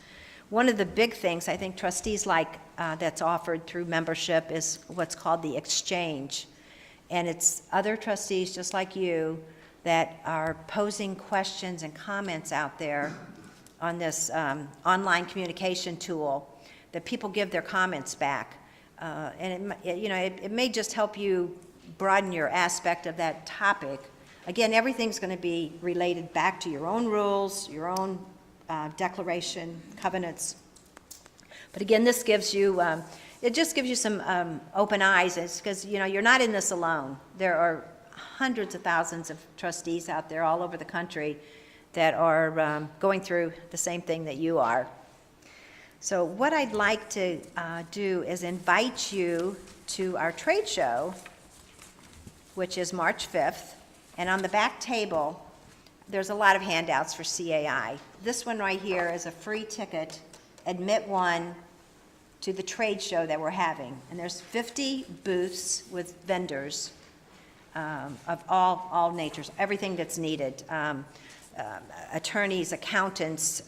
One of the big things I think trustees like that's offered through membership is what's called the exchange. And it's other trustees just like you that are posing questions and comments out there on this online communication tool that people give their comments back. And it may just help you broaden your aspect of that topic. Again, everything's going to be related back to your own rules, your own declaration, covenants. But again, this gives you, it just gives you some open eyes, because you're not in this alone. There are hundreds of thousands of trustees out there all over the country that are going through the same thing that you are. So what I'd like to do is invite you to our trade show, which is March 5th. And on the back table, there's a lot of handouts for CAI. This one right here is a free ticket, admit one, to the trade show that we're having. And there's 50 booths with vendors of all natures, everything that's needed. Attorneys, accountants,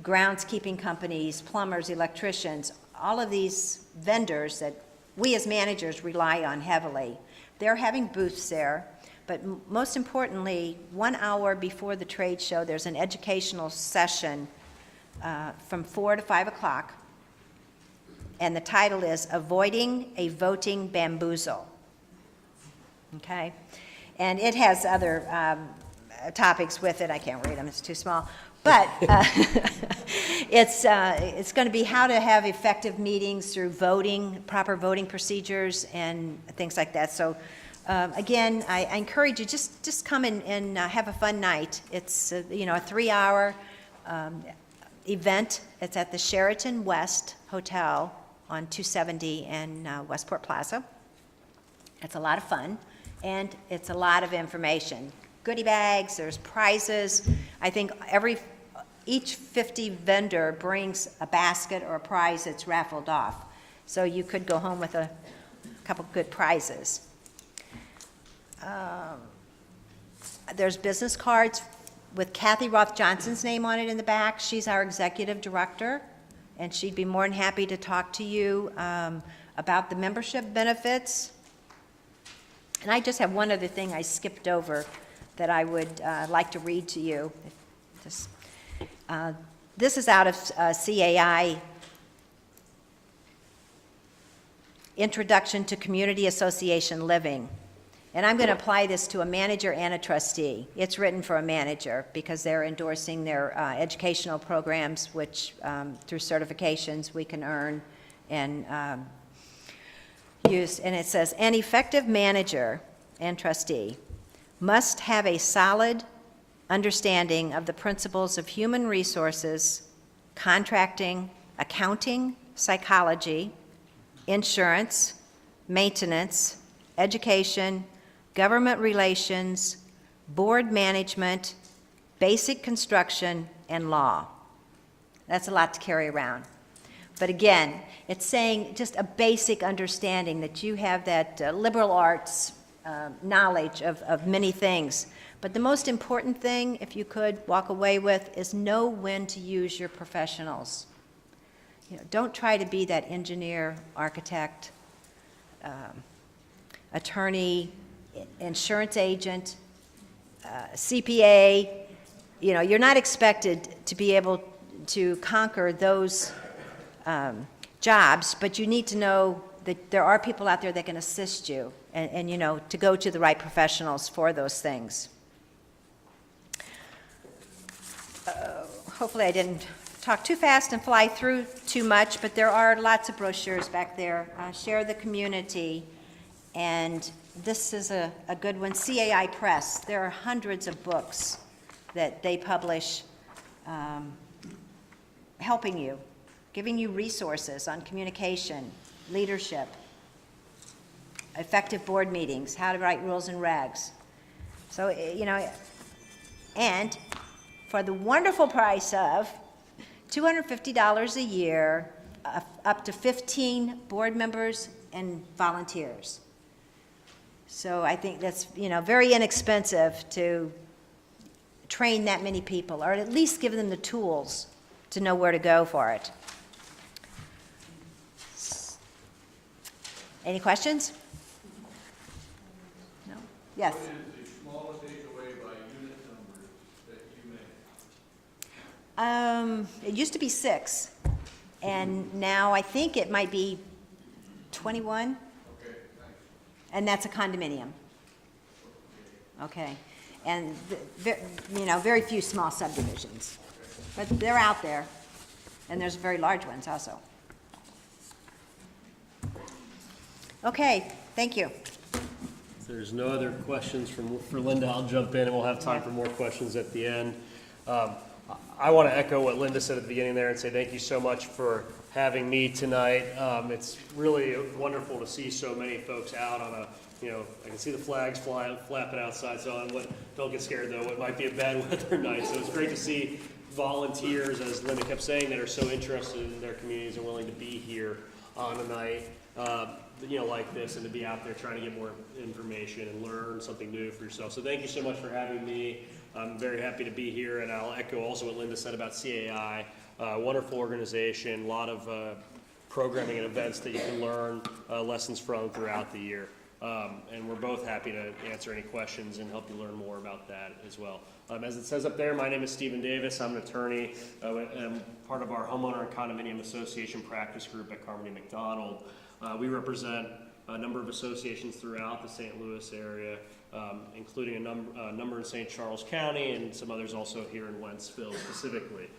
groundskeeping companies, plumbers, electricians, all of these vendors that we as managers rely on heavily. They're having booths there, but most importantly, 1 hour before the trade show, there's an educational session from 4 to 5 o'clock, and the title is Avoiding a Voting Bamboozle. Okay? And it has other topics with it. I can't read them, it's too small. But it's going to be how to have effective meetings through voting, proper voting procedures, and things like that. So, again, I encourage you, just come and have a fun night. It's, a 3-hour event. It's at the Sheraton West Hotel on 270 and Westport Plaza. It's a lot of fun, and it's a lot of information. Goodie bags, there's prizes. I think each 50 vendor brings a basket or a prize that's raffled off. So you could go home with a couple good prizes. There's business cards with Kathy Roth Johnson's name on it in the back. She's our executive director, and she'd be more than happy to talk to you about the membership benefits. And I just have one other thing I skipped over that I would like to read to you. This is out of CAI, Introduction to Community Association Living. And I'm going to apply this to a manager and a trustee. It's written for a manager because they're endorsing their educational programs, which through certifications we can earn and use. And it says, an effective manager and trustee must have a solid understanding of the principles of human resources, contracting, accounting, psychology, insurance, maintenance, education, government relations, board management, basic construction, and law. That's a lot to carry around. But again, it's saying just a basic understanding that you have that liberal arts knowledge of many things. But the most important thing, if you could walk away with, is know when to use your professionals. Don't try to be that engineer, architect, attorney, insurance agent, CPA. You're not expected to be able to conquer those jobs, but you need to know that there are people out there that can assist you and to go to the right professionals for those things. Hopefully I didn't talk too fast and fly through too much, but there are lots of brochures back there. Share the community, and this is a good one. CAI Press, there are hundreds of books that they publish helping you, giving you resources on communication, leadership, effective board meetings, how to write rules and regs. So, and for the wonderful price of $250 a year, up to 15 board members and volunteers. So I think that's, very inexpensive to train that many people, or at least give them the tools to know where to go for it. Any questions? No? Yes? What is the smallest HOA by unit numbers that you manage? It used to be 6, and now I think it might be 21. Okay, thanks. And that's a condominium. Okay. And, very few small subdivisions. But they're out there, and there's very large ones also. Okay, thank you. If there's no other questions for Linda, I'll jump in and we'll have time for more questions at the end. I want to echo what Linda said at the beginning there and say thank you so much for having me tonight. It's really wonderful to see so many folks out on I can see the flags flapping outside, so don't get scared though, it might be a bad weather night. So it's great to see volunteers, as Linda kept saying, that are so interested in their communities and willing to be here on a night like this, and to be out there trying to get more information and learn something new for yourself. So thank you so much for having me. I'm very happy to be here, and I'll echo also what Linda said about CAI. Wonderful organization, a lot of programming and events that you can learn lessons from throughout the year. And we're both happy to answer any questions and help you learn more about that as well. As it says up there, my name is Stephen Davis. I'm an attorney. I'm part of our Homeowner and Condominium Association practice group at Carmody McDonald. We represent a number of associations throughout the St. Louis area, including a number in St. Charles County and some others also here in Wentzville specifically.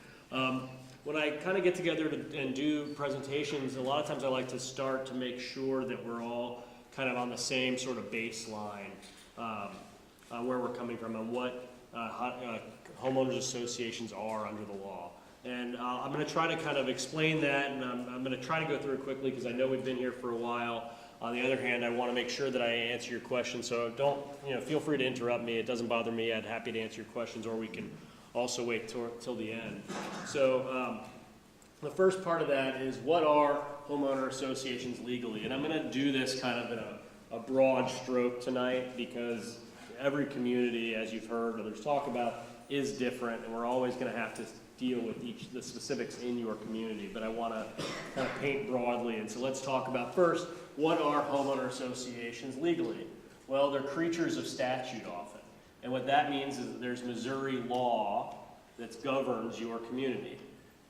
When I kind of get together and do presentations, a lot of times I like to start to make sure that we're all kind of on the same sort of baseline where we're coming from and what homeowners associations are under the law. And I'm going to try to kind of explain that, and I'm going to try to go through it quickly because I know we've been here for a while. On the other hand, I want to make sure that I answer your questions, so don't, feel free to interrupt me. It doesn't bother me. I'm happy to answer your questions, or we can also wait till the end. So the first part of that is, what are homeowner associations legally? And I'm going to do this kind of in a broad stroke tonight because every community, as you've heard others talk about, is different, and we're always going to have to deal with the specifics in your community. But I want to kind of paint broadly, and so let's talk about first, what are homeowner associations legally? Well, they're creatures of statute often. And what that means is that there's Missouri law that governs your community.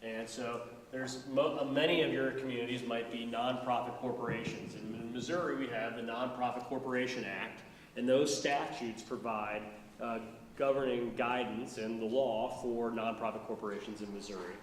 And so there's many of your communities might be nonprofit corporations. In Missouri, we have the Nonprofit Corporation Act, and those statutes provide governing guidance and the law for nonprofit corporations in Missouri.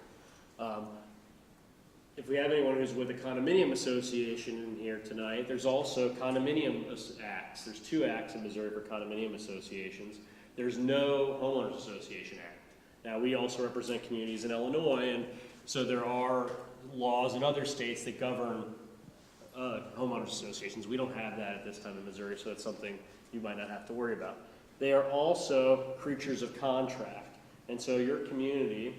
If we have anyone who's with a condominium association in here tonight, there's also condominium acts. There's 2 acts in Missouri for condominium associations. There's no homeowners association act. Now, we also represent communities in Illinois, and so there are laws in other states that govern homeowners associations. We don't have that at this time in Missouri, so that's something you might not have to worry about. They are also creatures of contract, and so your community,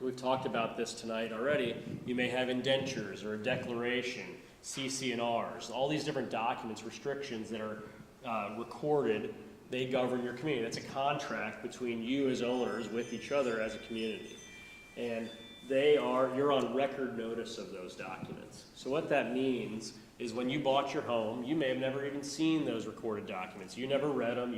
we've talked about this tonight already, you may have indentures or a declaration, CC&Rs, all these different documents, restrictions that are recorded. They govern your community. That's a contract between you as owners with each other as a community. And you're on record notice of those documents. So what that means is when you bought your home, you may have never even seen those recorded documents. You never read them.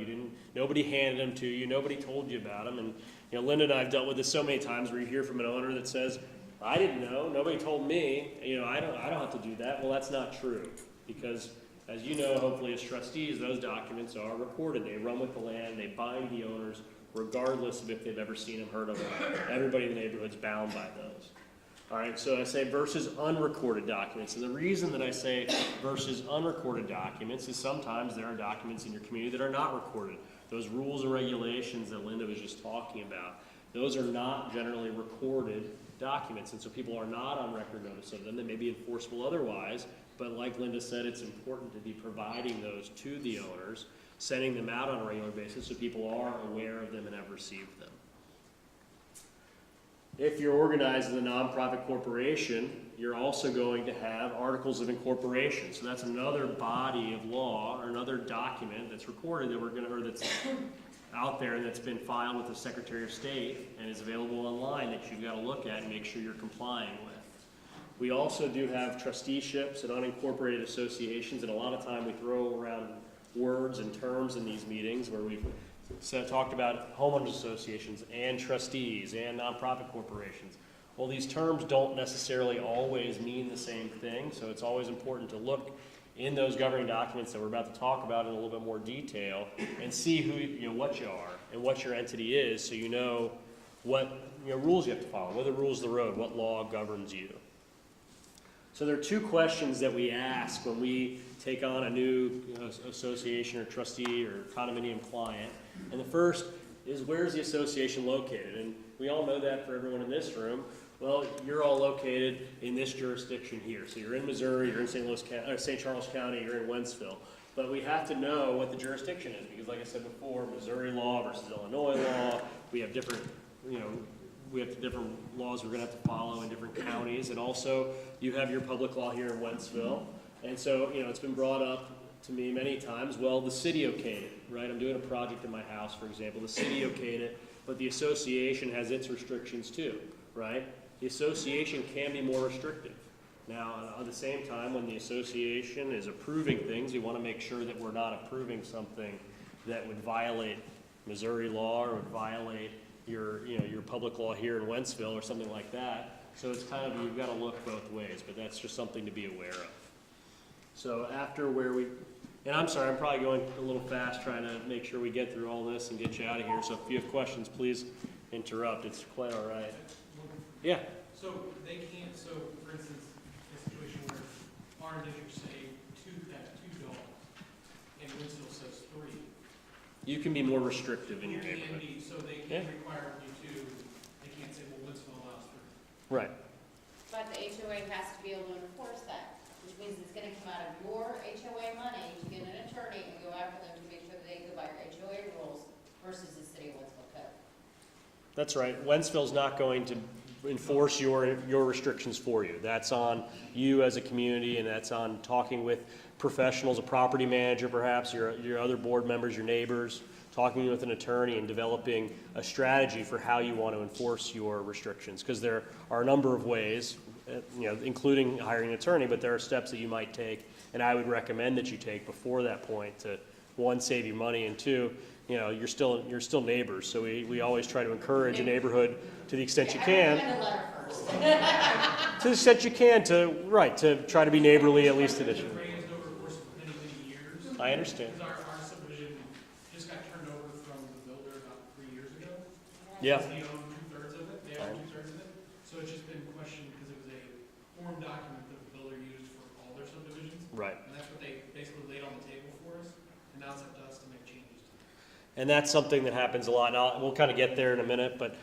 Nobody handed them to you. Nobody told you about them. And Linda and I have dealt with this so many times where you hear from an owner that says, "I didn't know. Nobody told me. I don't have to do that." Well, that's not true, because as you know, hopefully as trustees, those documents are recorded. They run with the land. They bind the owners, regardless of if they've ever seen them, heard of them. Everybody in the neighborhood's bound by those. All right, so I say versus unrecorded documents. And the reason that I say versus unrecorded documents is sometimes there are documents in your community that are not recorded. Those rules and regulations that Linda was just talking about, those are not generally recorded documents. And so people are not on record notice of them. They may be enforceable otherwise, but like Linda said, it's important to be providing those to the owners, sending them out on a regular basis so people are aware of them and have received them. If you're organized as a nonprofit corporation, you're also going to have articles of incorporation. So that's another body of law or another document that's recorded that's out there and that's been filed with the Secretary of State and is available online that you've got to look at and make sure you're complying with. We also do have trusteeships and unincorporated associations, and a lot of time we throw around words and terms in these meetings where we've talked about homeowners associations and trustees and nonprofit corporations. Well, these terms don't necessarily always mean the same thing, so it's always important to look in those governing documents that we're about to talk about in a little bit more detail and see what you are and what your entity is, so you know what rules you have to follow, what are the rules of the road, what law governs you. So there are 2 questions that we ask when we take on a new association or trustee or condominium client. And the first is, where's the association located? And we all know that for everyone in this room. Well, you're all located in this jurisdiction here. So you're in Missouri, you're in St. Charles County, you're in Wentzville. But we have to know what the jurisdiction is, because like I said before, Missouri law versus Illinois law, we have different laws we're going to have to follow in different counties, and also you have your public law here in Wentzville. And so, it's been brought up to me many times, well, the city okayed it, right? I'm doing a project in my house, for example. The city okayed it, but the association has its restrictions too, right? The association can be more restrictive. Now, at the same time, when the association is approving things, you want to make sure that we're not approving something that would violate Missouri law or would violate your public law here in Wentzville or something like that. So it's kind of, you've got to look both ways, but that's just something to be aware of. So And I'm sorry, I'm probably going a little fast trying to make sure we get through all this and get you out of here. So if you have questions, please interrupt. It's quite all right. Yeah. So they can't, so for instance, a situation where our district say have two dogs, and Wentzville says 3. You can be more restrictive in your You can neighborhood. be, so they can require you to, they can't say, well, Wentzville allows 3. Right. But the HOA has to be able to enforce that, which means it's gonna come out of your HOA money to get an attorney and go after them to make sure that they go by your HOA rules versus the city of Wentzville code. That's right. Wentzville's not going to enforce your restrictions for you. That's on you as a community, and that's on talking with professionals, a property manager perhaps, your other board members, your neighbors, talking with an attorney and developing a strategy for how you want to enforce your restrictions. Because there are a number of ways, including hiring an attorney, but there are steps that you might take, and I would recommend that you take before that point to, one, save you money, and two, you're still neighbors. So we always try to encourage a neighborhood to the extent you can. I recommend a letter first. To the extent you can to try to be neighborly at least initially. Raised over the course of many, many years. I understand. Because our subdivision just got turned over from the builder about 3 years ago. Yeah. He owned 2/3 of it, they own 2/3 of it. So it's just been questioned because it was a form document that the builder used for all their subdivisions. Right. And that's what they basically laid on the table for us, and now it's up to us to make changes to it. And that's something that happens a lot. And we'll kind of get there in a minute, but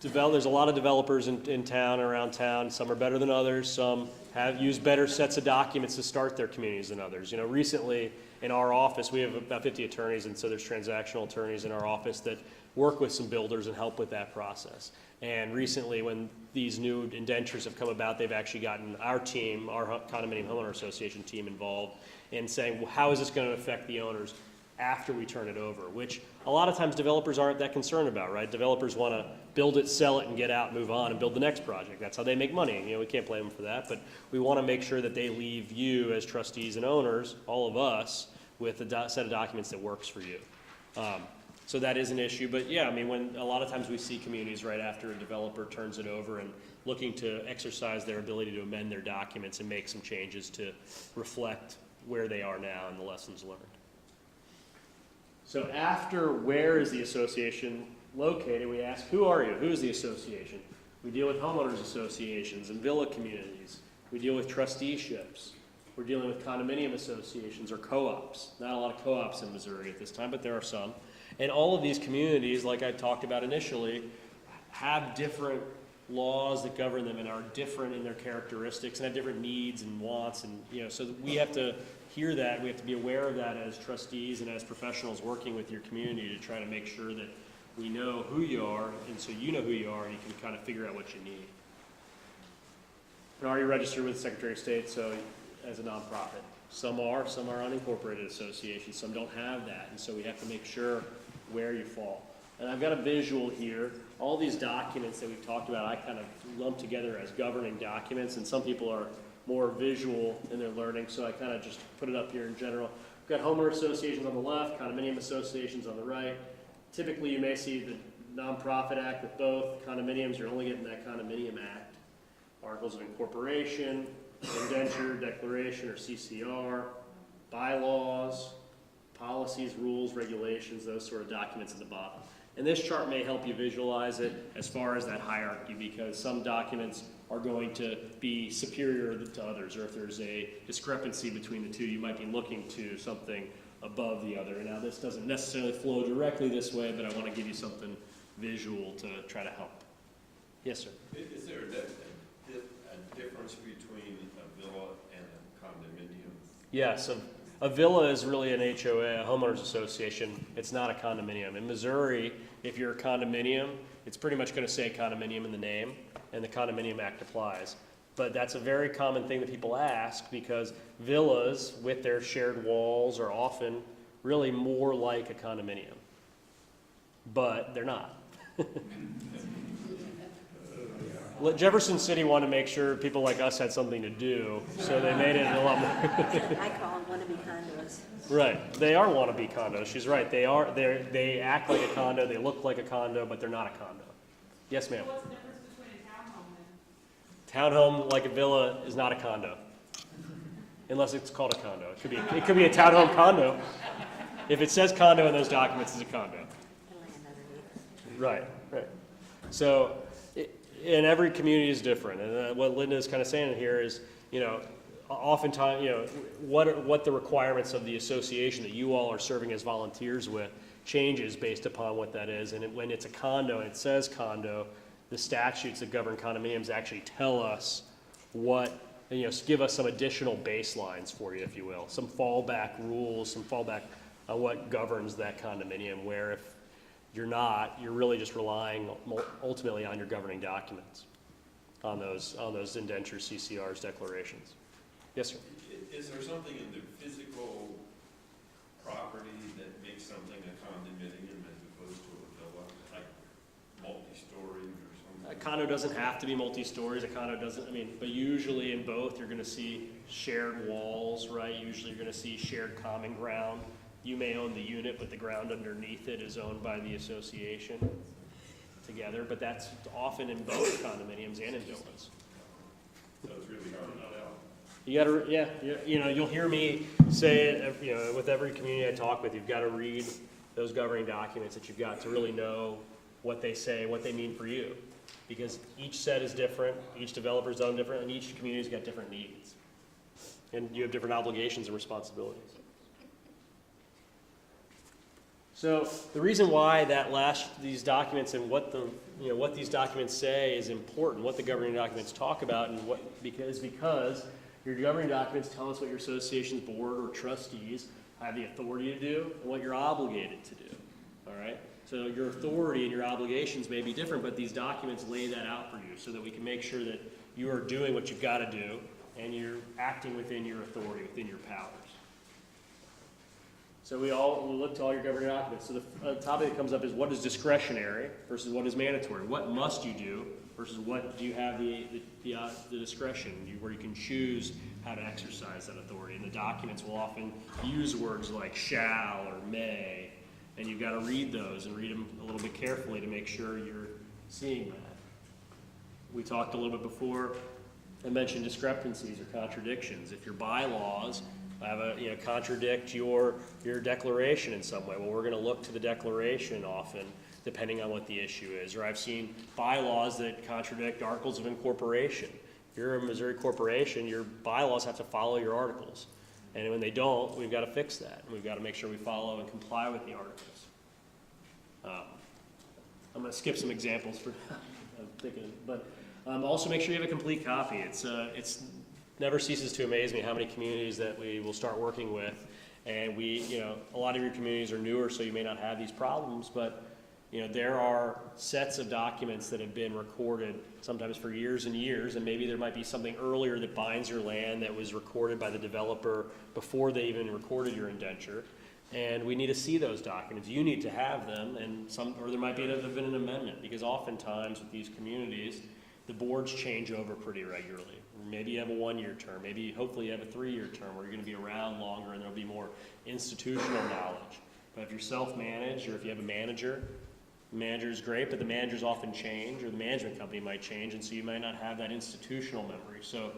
there's a lot of developers in town, around town. Some are better than others. Some have used better sets of documents to start their communities than others. Recently in our office, we have about 50 attorneys, and so there's transactional attorneys in our office that work with some builders and help with that process. And recently, when these new indentures have come about, they've actually gotten our team, our Condominium Homeowner Association team, involved in saying, well, how is this going to affect the owners after we turn it over, which a lot of times developers aren't that concerned about, right? Developers want to build it, sell it, and get out, move on, and build the next project. That's how they make money. We can't blame them for that, but we want to make sure that they leave you as trustees and owners, all of us, with a set of documents that works for you. So that is an issue, but yeah, when a lot of times we see communities right after a developer turns it over and looking to exercise their ability to amend their documents and make some changes to reflect where they are now and the lessons learned. So after where is the association located, we ask, who are you? Who is the association? We deal with homeowners associations and villa communities. We deal with trusteeships. We're dealing with condominium associations or co-ops. Not a lot of co-ops in Missouri at this time, but there are some. And all of these communities, like I talked about initially, have different laws that govern them and are different in their characteristics and have different needs and wants. And so we have to hear that. We have to be aware of that as trustees and as professionals working with your community to try to make sure that we know who you are, and so you know who you are, and you can kind of figure out what you need. Are you registered with the Secretary of State, so as a nonprofit? Some are unincorporated associations, some don't have that, and so we have to make sure where you fall. And I've got a visual here. All these documents that we've talked about, I kind of lump together as governing documents, and some people are more visual in their learning, so I kind of just put it up here in general. We've got homeowner associations on the left, condominium associations on the right. Typically, you may see the Nonprofit Act with both. Condominiums, you're only getting that Condominium Act. Articles of Incorporation, Indenture, Declaration, or CCR, bylaws, policies, rules, regulations, those sort of documents at the bottom. And this chart may help you visualize it as far as that hierarchy, because some documents are going to be superior to others, or if there's a discrepancy between the two, you might be looking to something above the other. And now this doesn't necessarily flow directly this way, but I want to give you something visual to try to help. Yes, sir? Is there a difference between a villa and a condominium? Yes, a villa is really an HOA, a homeowners association. It's not a condominium. In Missouri, if you're a condominium, it's pretty much going to say condominium in the name, and the Condominium Act applies. But that's a very common thing that people ask, because villas with their shared walls are often really more like a condominium. But they're not. Jefferson City wanted to make sure people like us had something to do, so they made it a lot more. I call them wannabe condos. Right, they are wannabe condos. She's right. They act like a condo, they look like a condo, but they're not a condo. Yes, ma'am. What's the difference between a townhome then? Townhome, like a villa, is not a condo. unless it's called a condo. It could be a townhome condo. If it says condo in those documents, it's a condo. Right. So, and every community is different. And what Linda is kind of saying here is, oftentimes, what the requirements of the association that you all are serving as volunteers with changes based upon what that is. And when it's a condo and it says condo, the statutes that govern condominiums actually tell us give us some additional baselines for you, if you will, some fallback rules, some fallback on what governs that condominium, where if you're not, you're really just relying ultimately on your governing documents, on those indentures, CCRs, declarations. Yes, sir? Is there something in the physical property that makes something a condominium as opposed to a villa, like multi-story or something? A condo doesn't have to be multi-stories. A condo doesn't, but usually in both, you're going to see shared walls, right? Usually you're going to see shared common ground. You may own the unit, but the ground underneath it is owned by the association together, but that's often in both condominiums and in villas. So it's really hard to know. You gotta, you'll hear me say it, with every community I talk with, you've got to read those governing documents that you've got to really know what they say, what they mean for you. Because each set is different, each developer's done different, and each community's got different needs. And you have different obligations and responsibilities. So the reason why these documents and what these documents say is important, what the governing documents talk about, and because your governing documents tell us what your association's board or trustees have the authority to do and what you're obligated to do. All right. So your authority and your obligations may be different, but these documents lay that out for you so that we can make sure that you are doing what you've got to do and you're acting within your authority, within your powers. So we look to all your governing documents. So the topic that comes up is what is discretionary versus what is mandatory. What must you do versus what do you have the discretion where you can choose how to exercise that authority. And the documents will often use words like shall or may, and you've got to read those and read them a little bit carefully to make sure you're seeing that. We talked a little bit before, I mentioned discrepancies or contradictions. If your bylaws contradict your declaration in some way, well, we're going to look to the declaration often, depending on what the issue is. Or I've seen bylaws that contradict articles of incorporation. If you're a Missouri corporation, your bylaws have to follow your articles. And when they don't, we've got to fix that. We've got to make sure we follow and comply with the articles. I'm going to skip some examples for I'm thinking, but also make sure you have a complete copy. It's never ceases to amaze me how many communities that we will start working with, and a lot of your communities are newer, so you may not have these problems, but there are sets of documents that have been recorded sometimes for years and years, and maybe there might be something earlier that binds your land that was recorded by the developer before they even recorded your indenture, and we need to see those documents. You need to have them, or there might be have been an amendment, because oftentimes with these communities, the boards change over pretty regularly. Maybe you have a 1-year term. Maybe, hopefully, you have a 3-year term where you're going to be around longer and there'll be more institutional knowledge. But if you're self-managed or if you have a manager, the manager is great, but the managers often change, or the management company might change, and so you might not have that institutional memory. So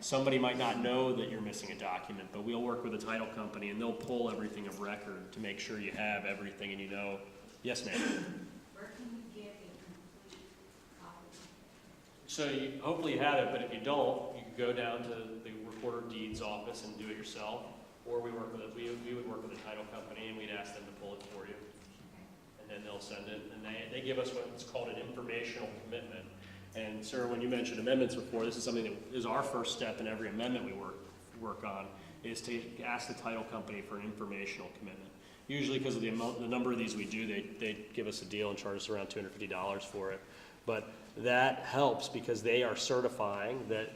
somebody might not know that you're missing a document, but we'll work with a title company and they'll pull everything of record to make sure you have everything and you know. Yes, ma'am. Where can you get a complete copy? So hopefully you have it, but if you don't, you can go down to the recorder of deeds office and do it yourself, or we would work with a title company and we'd ask them to pull it for you. And then they'll send it, and they give us what's called an informational commitment. And sir, when you mentioned amendments before, this is something that is our first step in every amendment we work on, is to ask the title company for an informational commitment. Usually because of the number of these we do, they give us a deal and charge us around $250 for it. But that helps because they are certifying that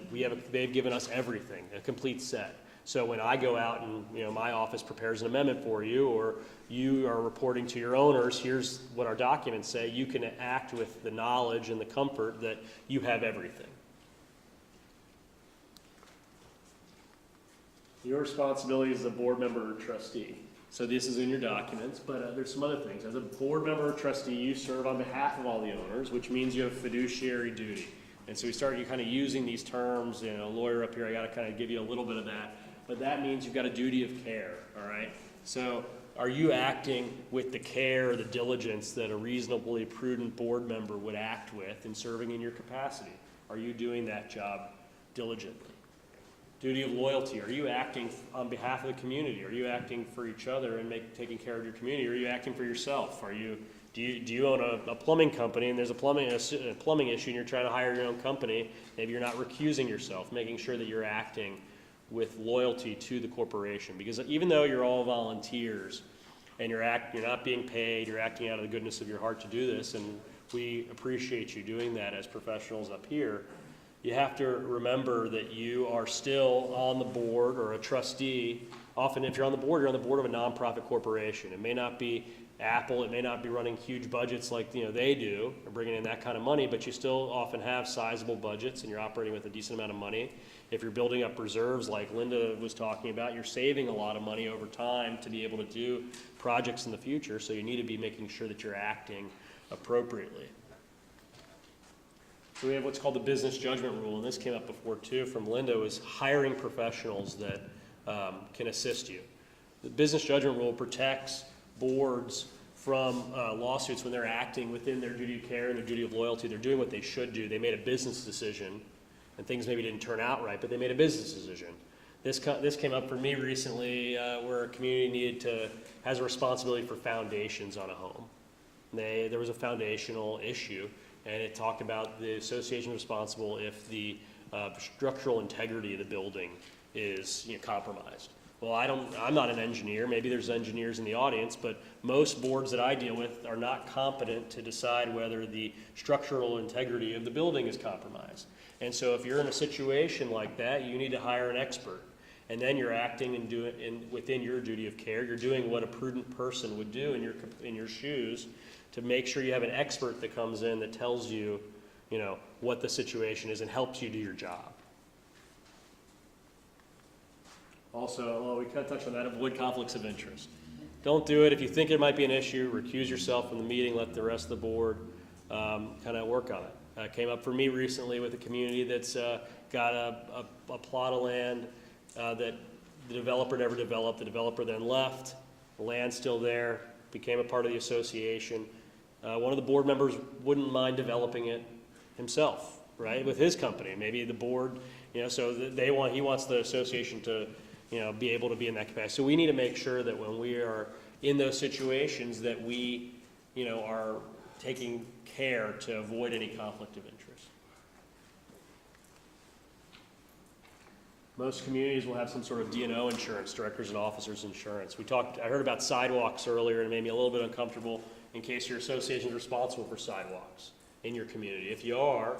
they've given us everything, a complete set. So when I go out and my office prepares an amendment for you, or you are reporting to your owners, here's what our documents say, you can act with the knowledge and the comfort that you have everything. Your responsibility as a board member or trustee. So this is in your documents, but there's some other things. As a board member or trustee, you serve on behalf of all the owners, which means you have fiduciary duty. And so we start kind of using these terms, lawyer up here, I got to kind of give you a little bit of that. but that means you've got a duty of care, all right? So are you acting with the care, the diligence that a reasonably prudent board member would act with in serving in your capacity? Are you doing that job diligently? Duty of loyalty, are you acting on behalf of the community? Are you acting for each other and taking care of your community? Are you acting for yourself? Do you own a plumbing company and there's a plumbing issue and you're trying to hire your own company? Maybe you're not recusing yourself, making sure that you're acting with loyalty to the corporation. Because even though you're all volunteers and you're not being paid, you're acting out of the goodness of your heart to do this, and we appreciate you doing that as professionals up here, you have to remember that you are still on the board or a trustee. Often if you're on the board of a nonprofit corporation. It may not be Apple, it may not be running huge budgets like they do, or bringing in that kind of money, but you still often have sizable budgets and you're operating with a decent amount of money. If you're building up reserves like Linda was talking about, you're saving a lot of money over time to be able to do projects in the future, so you need to be making sure that you're acting appropriately. So we have what's called the business judgment rule, and this came up before too from Linda, was hiring professionals that can assist you. The business judgment rule protects boards from lawsuits when they're acting within their duty of care and their duty of loyalty. They're doing what they should do. They made a business decision, and things maybe didn't turn out right, but they made a business decision. This came up for me recently where a community has a responsibility for foundations on a home. There was a foundational issue, and it talked about the association responsible if the structural integrity of the building is compromised. Well, I'm not an engineer. Maybe there's engineers in the audience, but most boards that I deal with are not competent to decide whether the structural integrity of the building is compromised. And so if you're in a situation like that, you need to hire an expert. And then you're acting and within your duty of care. You're doing what a prudent person would do in your shoes to make sure you have an expert that comes in that tells you, what the situation is and helps you do your job. Also, well, we kind of touched on that, avoid conflicts of interest. Don't do it. If you think it might be an issue, recuse yourself from the meeting, let the rest of the board kind of work on it. Came up for me recently with a community that's got a plot of land that the developer never developed. The developer then left. The land's still there, became a part of the association. One of the board members wouldn't mind developing it himself, right, with his company. Maybe the board, so he wants the association to, be able to be in that capacity. So we need to make sure that when we are in those situations that we, are taking care to avoid any conflict of interest. Most communities will have some sort of D&O insurance, directors and officers insurance. I heard about sidewalks earlier, and it made me a little bit uncomfortable in case your association is responsible for sidewalks in your community. If you are,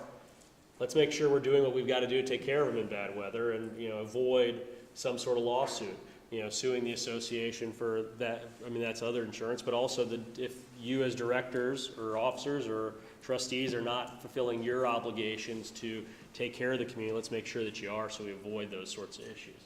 let's make sure we're doing what we've got to do to take care of them in bad weather and, avoid some sort of lawsuit, suing the association for that. I mean, that's other insurance, but also if you as directors or officers or trustees are not fulfilling your obligations to take care of the community, let's make sure that you are so we avoid those sorts of issues.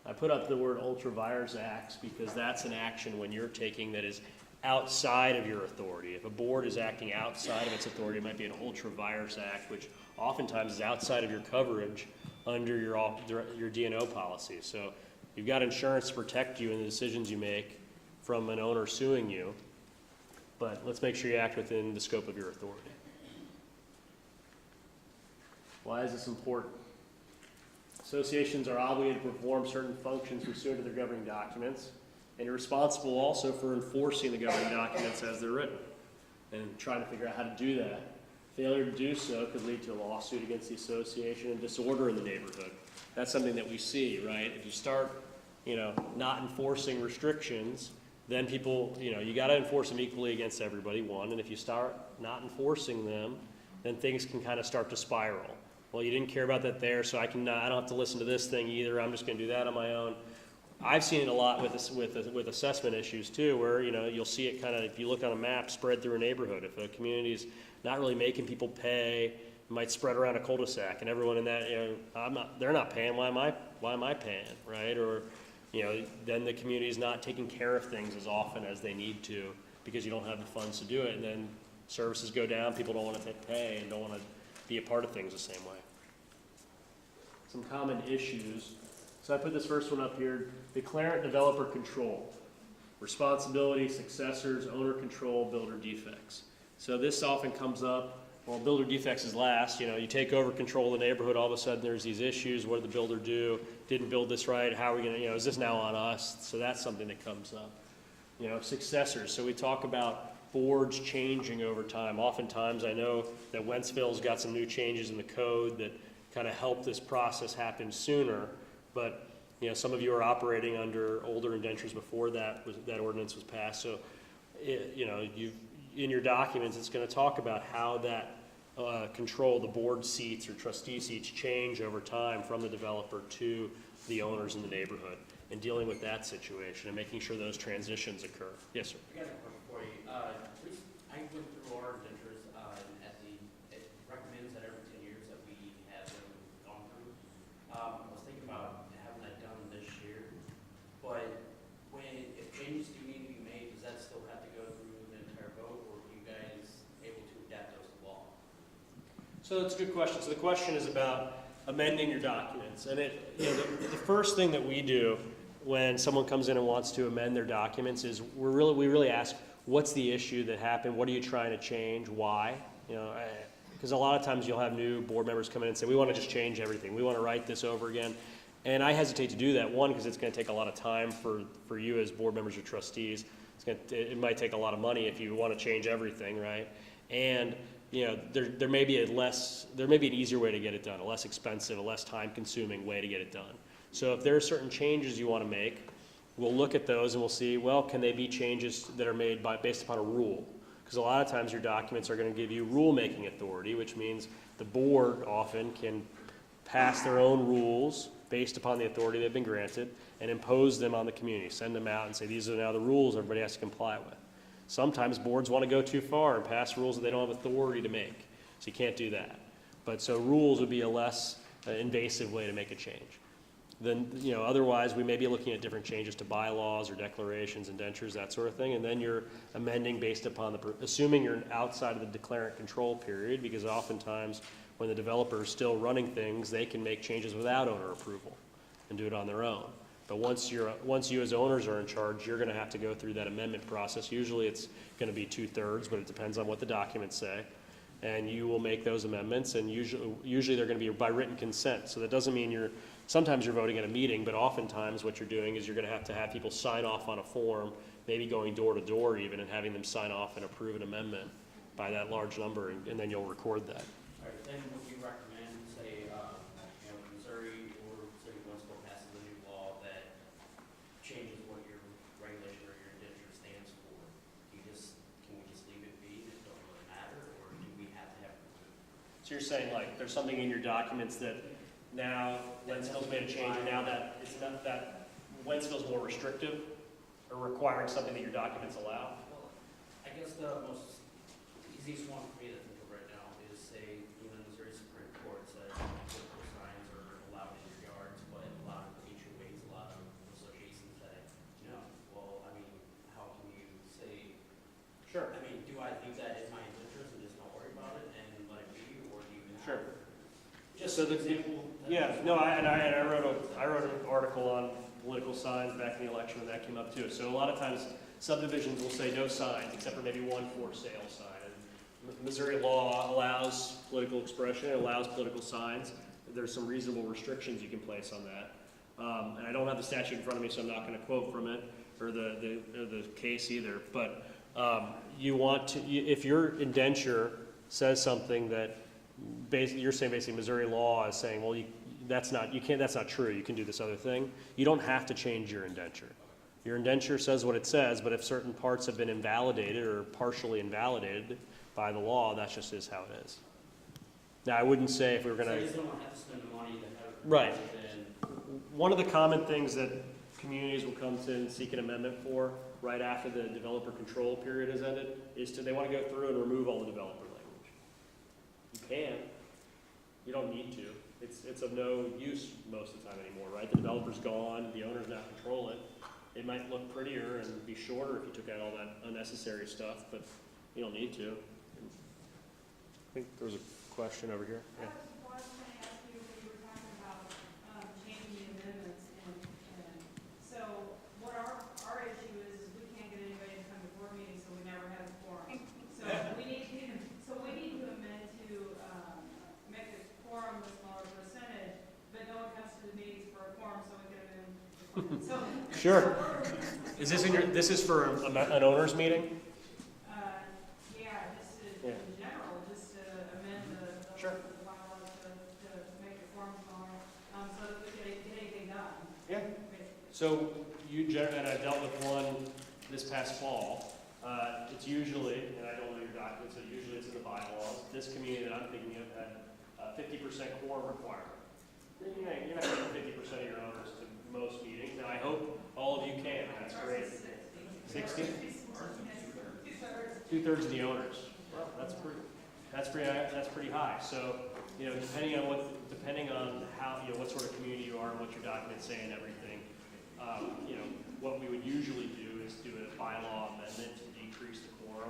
I put up the word ultra-virus acts because that's an action when you're taking that is outside of your authority. If a board is acting outside of its authority, it might be an ultra-virus act, which oftentimes is outside of your coverage under your D&O policy. So you've got insurance to protect you in the decisions you make from an owner suing you, but let's make sure you act within the scope of your authority. Why is this important? Associations are obligated to perform certain functions pursuant to their governing documents, and you're responsible also for enforcing the governing documents as they're written and trying to figure out how to do that. Failure to do so could lead to a lawsuit against the association and disorder in the neighborhood. That's something that we see, right? If you start, not enforcing restrictions, then people, you got to enforce them equally against everybody, one. And if you start not enforcing them, then things can kind of start to spiral. Well, you didn't care about that there, so I don't have to listen to this thing either. I'm just going to do that on my own. I've seen it a lot with assessment issues too, where you'll see it kind of, if you look on a map, spread through a neighborhood. If a community's not really making people pay, it might spread around a cul-de-sac, and everyone in that, they're not paying. Why am I paying, right? Or then the community's not taking care of things as often as they need to because you don't have the funds to do it, and then services go down. People don't want to pay and don't want to be a part of things the same way. Some common issues. So I put this first one up here, declarant developer control. Responsibility, successors, owner control, builder defects. So this often comes up, well, builder defects is last, you know, you take over control of the neighborhood, all of a sudden there's these issues, what did the builder do? Didn't build this right, how are we gonna, you know, is this now on us? So that's something that comes up. You know, successors, so we talk about boards changing over time. Oftentimes I know that Wentzville's got some new changes in the code that kind of help this process happen sooner, but you know, some of you are operating under older indentures before that ordinance was passed. So, you know, in your documents, it's going to talk about how that control, the board seats or trustee seats change over time from the developer to the owners in the neighborhood, and dealing with that situation and making sure those transitions occur. Yes, sir. I got a question for you. I went through our indentures, and it recommends that every 10 years that we have them gone through. I was thinking about having that done this year, but if changes do need to be made, does that still have to go through the entire vote, or are you guys able to adapt those to law? So that's a good question. So the question is about amending your documents, and you know, the first thing that we do when someone comes in and wants to amend their documents is we really ask, what's the issue that happened? What are you trying to change? Why? You know, because a lot of times you'll have new board members come in and say, we want to just change everything. We want to write this over again. And I hesitate to do that. One, because it's going to take a lot of time for you as board members or trustees. It might take a lot of money if you want to change everything, right? And you know, there may be an easier way to get it done, a less expensive, a less time-consuming way to get it done. So if there are certain changes you want to make, we'll look at those and we'll see, well, can they be changes that are made based upon a rule? Because a lot of times your documents are going to give you rule-making authority, which means the board often can pass their own rules based upon the authority they've been granted and impose them on the community, send them out and say, these are now the rules everybody has to comply with. Sometimes boards want to go too far and pass rules that they don't have authority to make, so you can't do that. But so rules would be a less invasive way to make a change. Then, you know, otherwise we may be looking at different changes to bylaws or declarations, indentures, that sort of thing, and then you're amending based upon assuming you're outside of the declarant control period, because oftentimes when the developer is still running things, they can make changes without owner approval and do it on their own. But once you as owners are in charge, you're going to have to go through that amendment process. Usually it's going to be 2/3, but it depends on what the documents say. And you will make those amendments, and usually they're going to be by written consent. So that doesn't mean sometimes you're voting at a meeting, but oftentimes what you're doing is you're going to have people sign off on a form, maybe going door to door even, and having them sign off and approve an amendment by that large number, and then you'll record that. All right, then would you recommend, say, Missouri or City of Wentzville passes a new law that changes what your regulation or your indenture stands for? Can we just leave it be? It don't really matter, or do we have to have it removed? So you're saying like there's something in your documents that now Wentzville's made a change, and now that it's not that Wentzville's more restrictive or requiring something that your documents allow? Well, I guess the most easiest one for me to think of right now is, say, even the Missouri Supreme Court said political signs are allowed in your yards, but a lot of HOAs, a lot of associations say, no. Well, I mean, how can you say? Sure. I mean, do I leave that in my interest and just not worry about it and let it be, or do you? Sure. Just So an example. Yeah, no, I wrote an article on political signs back in the election when that came up too. So a lot of times subdivisions will say no signs except for maybe one for sale sign. And Missouri law allows political expression, it allows political signs. There's some reasonable restrictions you can place on that. And I don't have the statute in front of me, so I'm not going to quote from it or the case either. But you want to, if your indenture says something that you're saying basically Missouri law is saying, well, that's not true. You can do this other thing. You don't have to change your indenture. Your indenture says what it says, but if certain parts have been invalidated or partially invalidated by the law, that just is how it is. Now, I wouldn't say if we were going to. So you don't have to spend the money to have it. Right. One of the common things that communities will come to and seek an amendment for right after the developer control period has ended is they want to go through and remove all the developer language. You can. You don't need to. It's of no use most of the time anymore, right? The developer's gone, the owners now control it. It might look prettier and be shorter if you took out all that unnecessary stuff, but you don't need to. I think there was a question over here. Yeah. I was going to ask you, when you were talking about changing the amendments, and Sure. Is this this is for an owner's meeting? Yeah, just Yeah. in general, just to amend the Sure. bylaws to make the forms more, so that we can get anything done. Yeah. So and I dealt with one this past fall. It's usually, and I don't know your documents, so usually it's in the bylaws. This community that I'm thinking of had a 50% quorum requirement. You're not getting 50% of your owners to most meetings. Now, I hope all of you can. That's great. 60? 2/3 of the owners. Well, that's pretty high. So, depending on how, what sort of community you are and what your documents say and everything, what we would usually do is do a bylaw amendment to decrease the quorum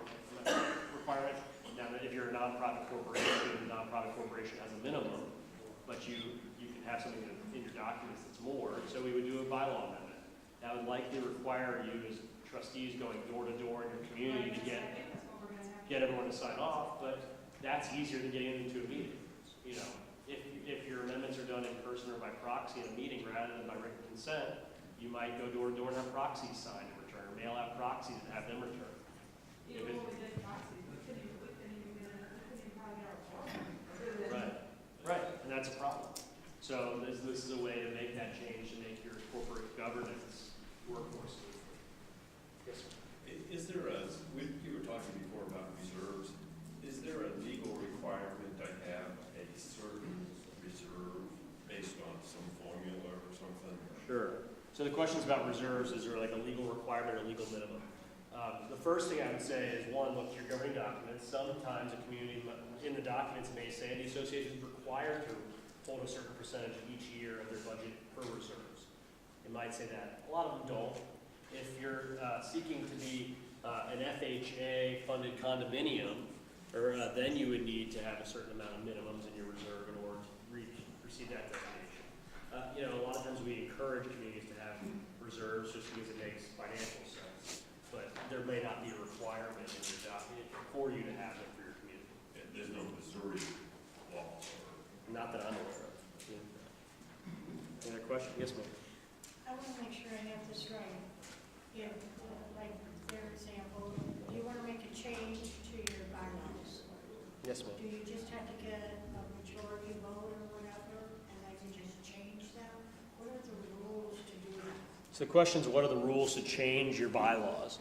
requirement. Now, if you're a nonprofit corporation, the nonprofit corporation has a minimum, but you can have something in your documents that's more. So we would do a bylaw amendment. That would likely require you as trustees going door to door in your community to get everyone to sign off, but that's easier than getting into a meeting. If your amendments are done in person or by proxy in a meeting rather than by written consent, you might go door to door and have proxies signed in return, or mail out proxies and have them returned. Right, and that's a problem. So this is a way to make that change, to make your corporate governance work more smoothly. Yes, sir. Is there you were talking before about reserves, is there a legal requirement to have a certain reserve based on some formula or something? Sure. So the questions about reserves, is there like a legal requirement or legal minimum? The first thing I would say is, one, look at your governing documents. Sometimes a community in the documents may say the association is required to hold a certain percentage each year of their budget for reserves. It might say that. A lot of them don't. If you're seeking to be an FHA-funded condominium, then you would need to have a certain amount of minimums in your reserve in order to receive that designation. A lot of times we encourage communities to have reserves just because it makes financial sense, but there may not be a requirement in your document for you to have it for your community. And there's no Missouri law Not that I'm aware of. Any other question? Yes, ma'am. I want to make sure I have this right. If, like their example, you want to make a change to your bylaws, Yes, ma'am. do you just have to get a majority vote or whatever, and they can just change them? What are the rules to do that? So the question is, what are the rules to change your bylaws?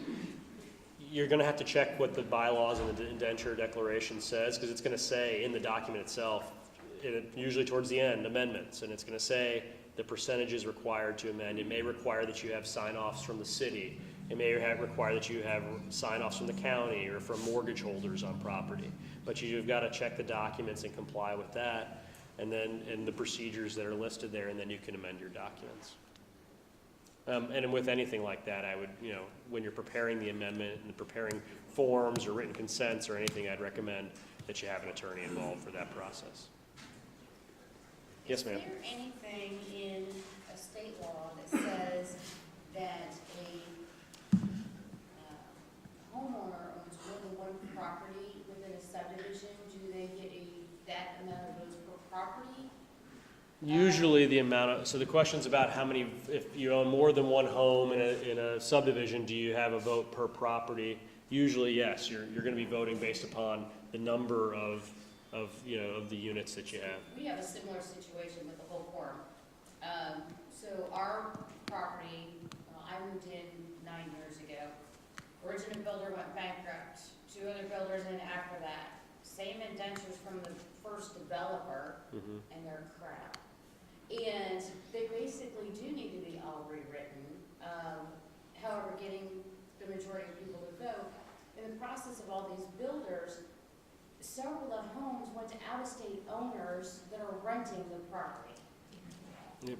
You're going to have to check what the bylaws and the indenture declaration says, because it's going to say in the document itself, usually towards the end, amendments, and it's going to say the percentages required to amend. It may require that you have sign-offs from the city. It may require that you have sign-offs from the county or from mortgage holders on property. But you've got to check the documents and comply with that, and the procedures that are listed there, and then you can amend your documents. And with anything like that, I would, when you're preparing the amendment and preparing forms or written consents or anything, I'd recommend that you have an attorney involved for that process. Yes, ma'am. Is there anything in a state law that says that a homeowner owns more than one property within a subdivision? Do they get that amount of votes per property? Usually the amount so the question's about how many, if you own more than one home in a subdivision, do you have a vote per property? Usually, yes, you're going to be voting based upon the number of the units that you have. We have a similar situation with the whole quorum. So our property, I moved in 9 years ago. Original builder went bankrupt. 2 other builders in after that. Same indentures from the first developer, and they're crap. And they basically do need to be all rewritten. However, getting the majority of people to vote. In the process of all these builders, several of the homes went to out-of-state owners that are renting the property.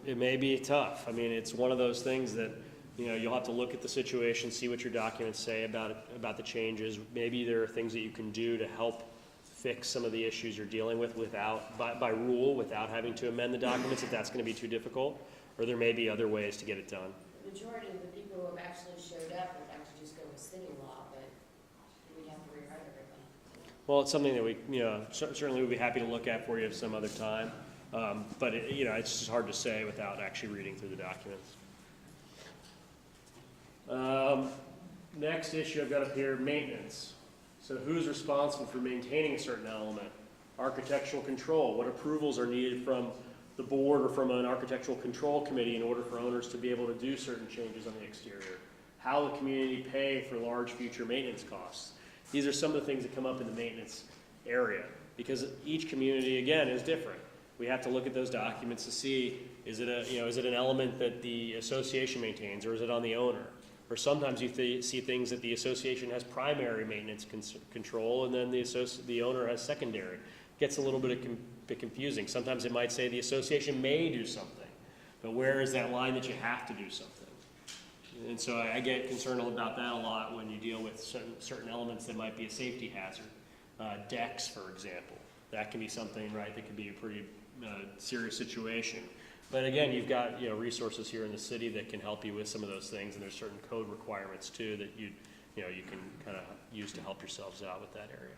It may be tough. I mean, it's one of those things that, you'll have to look at the situation, see what your documents say about the changes. Maybe there are things that you can do to help fix some of the issues you're dealing with by rule, without having to amend the documents if that's going to be too difficult. Or there may be other ways to get it done. The majority of the people who have actually showed up would actually just go with city law, but we'd have to rewrite everything. Well, it's something that we, certainly would be happy to look at for you some other time. But it's just hard to say without actually reading through the documents. Next issue I've got up here, maintenance. So who's responsible for maintaining a certain element? Architectural control, what approvals are needed from the board or from an architectural control committee in order for owners to be able to do certain changes on the exterior? How will the community pay for large future maintenance costs? These are some of the things that come up in the maintenance area, because each community, again, is different. We have to look at those documents to see, is it an element that the association maintains, or is it on the owner? Or sometimes you see things that the association has primary maintenance control, and then the owner has secondary. Gets a little bit confusing. Sometimes it might say the association may do something, but where is that line that you have to do something? And so I get concerned about that a lot when you deal with certain elements that might be a safety hazard. Decks, for example. That can be something, right, that could be a pretty serious situation. But again, you've got resources here in the city that can help you with some of those things, and there's certain code requirements too that you can kind of use to help yourselves out with that area.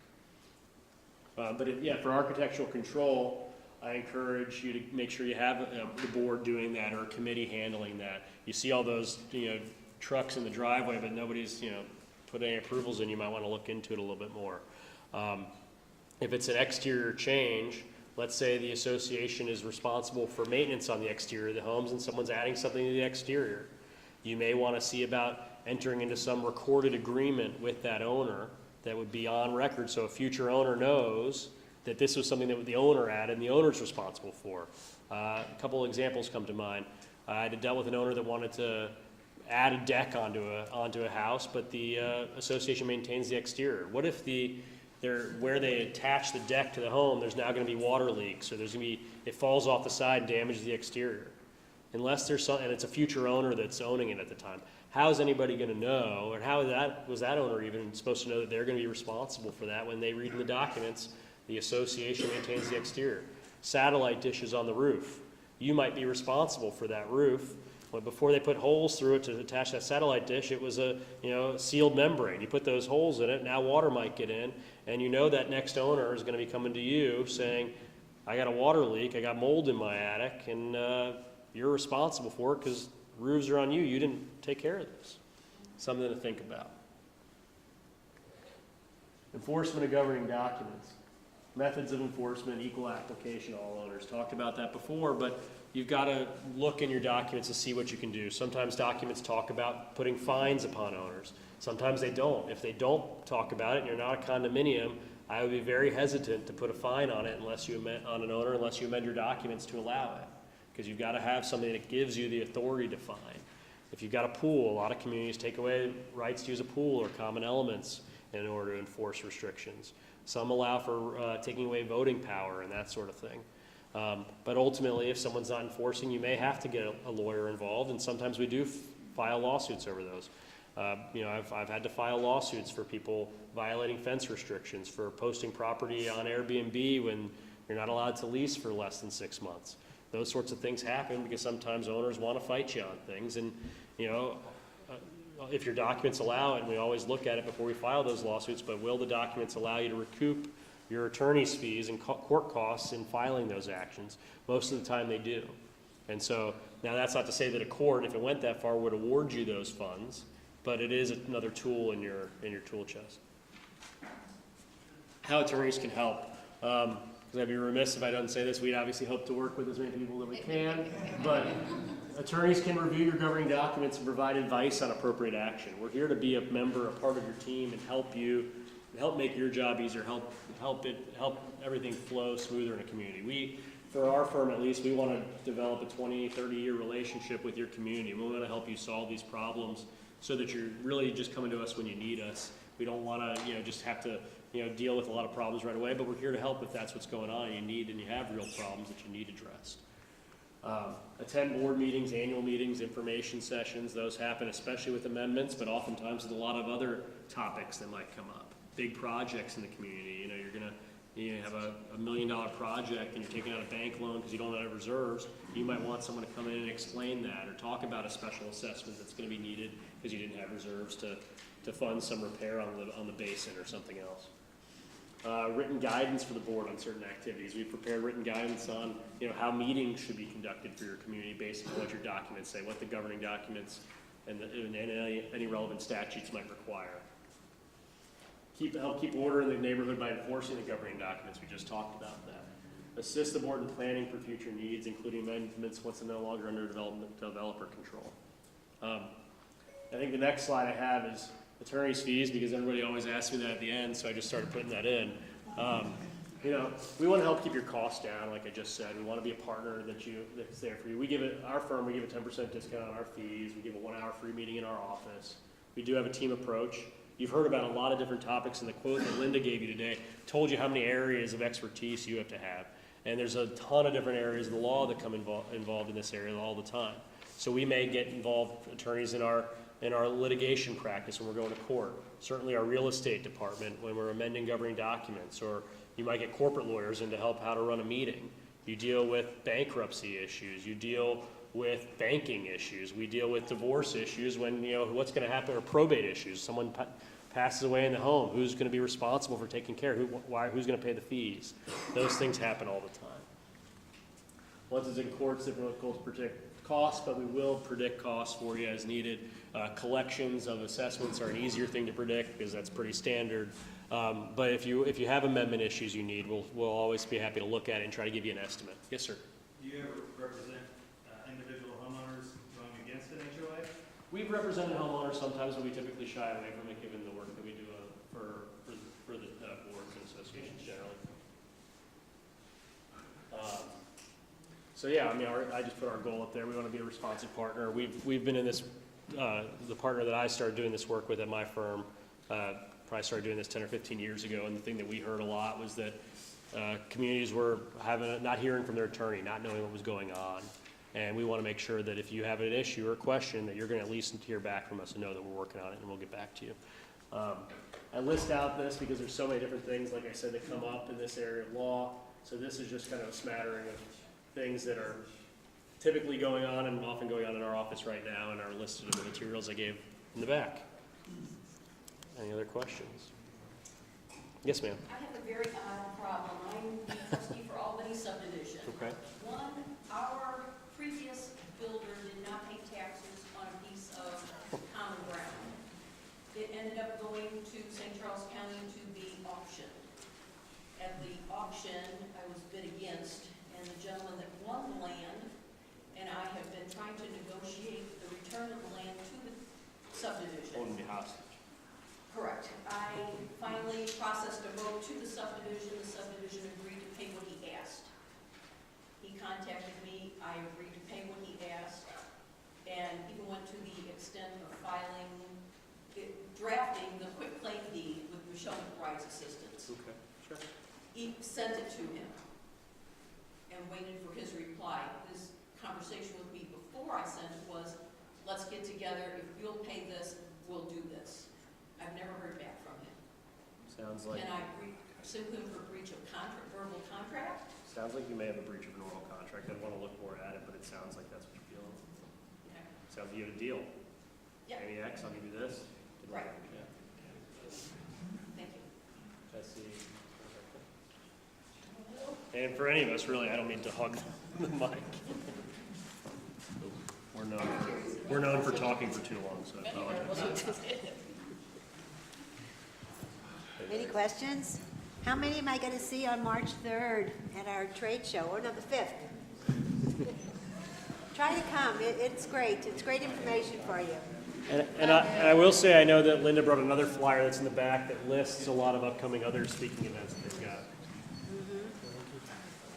For architectural control, I encourage you to make sure you have the board doing that or a committee handling that. You see all those trucks in the driveway, but nobody's put any approvals in. You might want to look into it a little bit more. If it's an exterior change, let's say the association is responsible for maintenance on the exterior of the homes and someone's adding something to the exterior. You may want to see about entering into some recorded agreement with that owner that would be on record so a future owner knows that this was something that the owner added and the owner's responsible for. A couple of examples come to mind. I had dealt with an owner that wanted to add a deck onto a house, but the association maintains the exterior. What if where they attach the deck to the home, there's now going to be water leaks, or it falls off the side and damages the exterior? Unless there's and it's a future owner that's owning it at the time. How is anybody going to know, or how was that owner even supposed to know that they're going to be responsible for that when they read in the documents, the association maintains the exterior? Satellite dishes on the roof. You might be responsible for that roof. But before they put holes through it to attach that satellite dish, it was a sealed membrane. You put those holes in it, now water might get in, and that next owner is going to be coming to you saying, I got a water leak, I got mold in my attic, and you're responsible for it because roofs are on you. You didn't take care of this. Something to think about. Enforcement of governing documents. Methods of enforcement, equal application to all owners. Talked about that before, but you've got to look in your documents to see what you can do. Sometimes documents talk about putting fines upon owners. Sometimes they don't. If they don't talk about it and you're not a condominium, I would be very hesitant to put a fine on it unless you amend your documents to allow it. Because you've got to have something that gives you the authority to fine. If you've got a pool, a lot of communities take away rights to use a pool or common elements in order to enforce restrictions. Some allow for taking away voting power and that sort of thing. But ultimately, if someone's not enforcing, you may have to get a lawyer involved, and sometimes we do file lawsuits over those. I've had to file lawsuits for people violating fence restrictions, for posting property on Airbnb when you're not allowed to lease for less than 6 months. Those sorts of things happen because sometimes owners want to fight you on things, and if your documents allow it, and we always look at it before we file those lawsuits, but will the documents allow you to recoup your attorney's fees and court costs in filing those actions? Most of the time they do. And so now that's not to say that a court, if it went that far, would award you those funds, but it is another tool in your tool chest. How attorneys can help. Because I'd be remiss if I didn't say this. We'd obviously hope to work with as many people that we can, but attorneys can review your governing documents and provide advice on appropriate action. We're here to be a member, a part of your team, and help make your job easier, help everything flow smoother in a community. For our firm at least, we want to develop a 20, 30-year relationship with your community. We want to help you solve these problems so that you're really just coming to us when you need us. We don't want to, just have to, deal with a lot of problems right away, but we're here to help if that's what's going on and you have real problems that you need addressed. Attend board meetings, annual meetings, information sessions. Those happen especially with amendments, but oftentimes with a lot of other topics that might come up. Big projects in the community. You have a $1 million project and you're taking out a bank loan because you don't have reserves. You might want someone to come in and explain that, or talk about a special assessment that's going to be needed because you didn't have reserves to fund some repair on the basin or something else. Written guidance for the board on certain activities. We've prepared written guidance on how meetings should be conducted for your community based on what your documents say, what the governing documents and any relevant statutes might require. Help keep order in the neighborhood by enforcing the governing documents. We just talked about that. Assist the board in planning for future needs, including amendments once they're no longer under developer control. I think the next slide I have is attorney's fees, because everybody always asks me that at the end, so I just started putting that in. You know, we want to help keep your costs down, like I just said. We want to be a partner that's there for you. Our firm, we give a 10% discount on our fees. We give a 1-hour free meeting in our office. We do have a team approach. You've heard about a lot of different topics, and the quote that Linda gave you today told you how many areas of expertise you have to have. And there's a ton of different areas of the law that come involved in this area all the time. So we may get involved, attorneys in our litigation practice when we're going to court. Certainly our real estate department when we're amending governing documents, or you might get corporate lawyers in to help how to run a meeting. You deal with bankruptcy issues. You deal with banking issues. We deal with divorce issues when, you know, what's going to happen, or probate issues. Someone passes away in the home. Who's going to be responsible for taking care? Who's going to pay the fees? Those things happen all the time. Once it's in courts, difficult to predict costs, but we will predict costs for you as needed. Collections of assessments are an easier thing to predict because that's pretty standard. But if you have amendment issues you need, we'll always be happy to look at it and try to give you an estimate. Yes, sir. Do you ever represent individual homeowners going against an HOA? We've represented homeowners sometimes, but we typically shy away from it given the work that we do for the boards and associations generally. So yeah, I mean, I just put our goal up there. We want to be a responsive partner. We've been in this, the partner that I started doing this work with at my firm, probably started doing this 10 or 15 years ago, and the thing that we heard a lot was that communities were not hearing from their attorney, not knowing what was going on. And we want to make sure that if you have an issue or a question, that you're going to at least hear back from us and know that we're working on it, and we'll get back to you. I list out this because there's so many different things, like I said, that come up in this area of law. So this is just kind of a smattering of things that are typically going on and often going on in our office right now, and are listed in the materials I gave in the back. Any other questions? Yes, ma'am. I have a very odd problem. I'm the trustee for Albany subdivision. Okay. One, our previous builder did not pay taxes on a piece of common ground. It ended up going to St. Charles County to be auctioned. At the auction, I was bid against, and the gentleman that won the land, and I have been trying to negotiate the return of the land to the subdivision. Holding me hostage. Correct. I finally processed a vote to the subdivision. The subdivision agreed to pay what he asked. He contacted me. I agreed to pay what he asked, and even went to the extent of drafting the quitclaim deed with Michelle McBride's assistance. Okay, sure. He sent it to him and waited for his reply. His conversation with me before I sent it was, let's get together. If you'll pay this, we'll do this. I've never heard back from him. Sounds like. Can I sue him for breach of verbal contract? Sounds like you may have a breach of an oral contract. I'd want to look more at it, but it sounds like that's what you're feeling. Okay. Sounds like you had a deal. Yeah. Any X, I'll give you this. Right. Yeah. Thank you. Jesse. And for any of us, really, I don't mean to hug the mic. We're known for talking for too long, so I apologize. Any questions? How many am I going to see on March 3rd at our trade show, or no, the 5th? Try to come. It's great. It's great information for you. And I will say, I know that Linda brought another flyer that's in the back that lists a lot of upcoming other speaking events that they've got.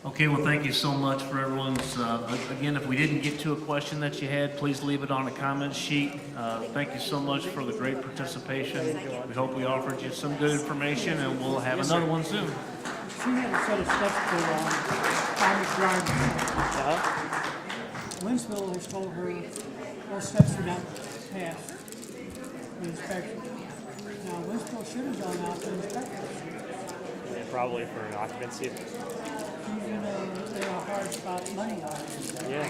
Okay, well, thank you so much for everyone's, again, if we didn't get to a question that you had, please leave it on a comment sheet. Thank you so much for the great participation. We hope we offered you some good information, and we'll have another one soon. She had a set of steps for private drivers. Wentzville has told her those steps are not passed the inspection. Now, Wentzville should have gone out to inspect it. Yeah, probably for an occupancy. She's in a hard spot money on it. Yeah.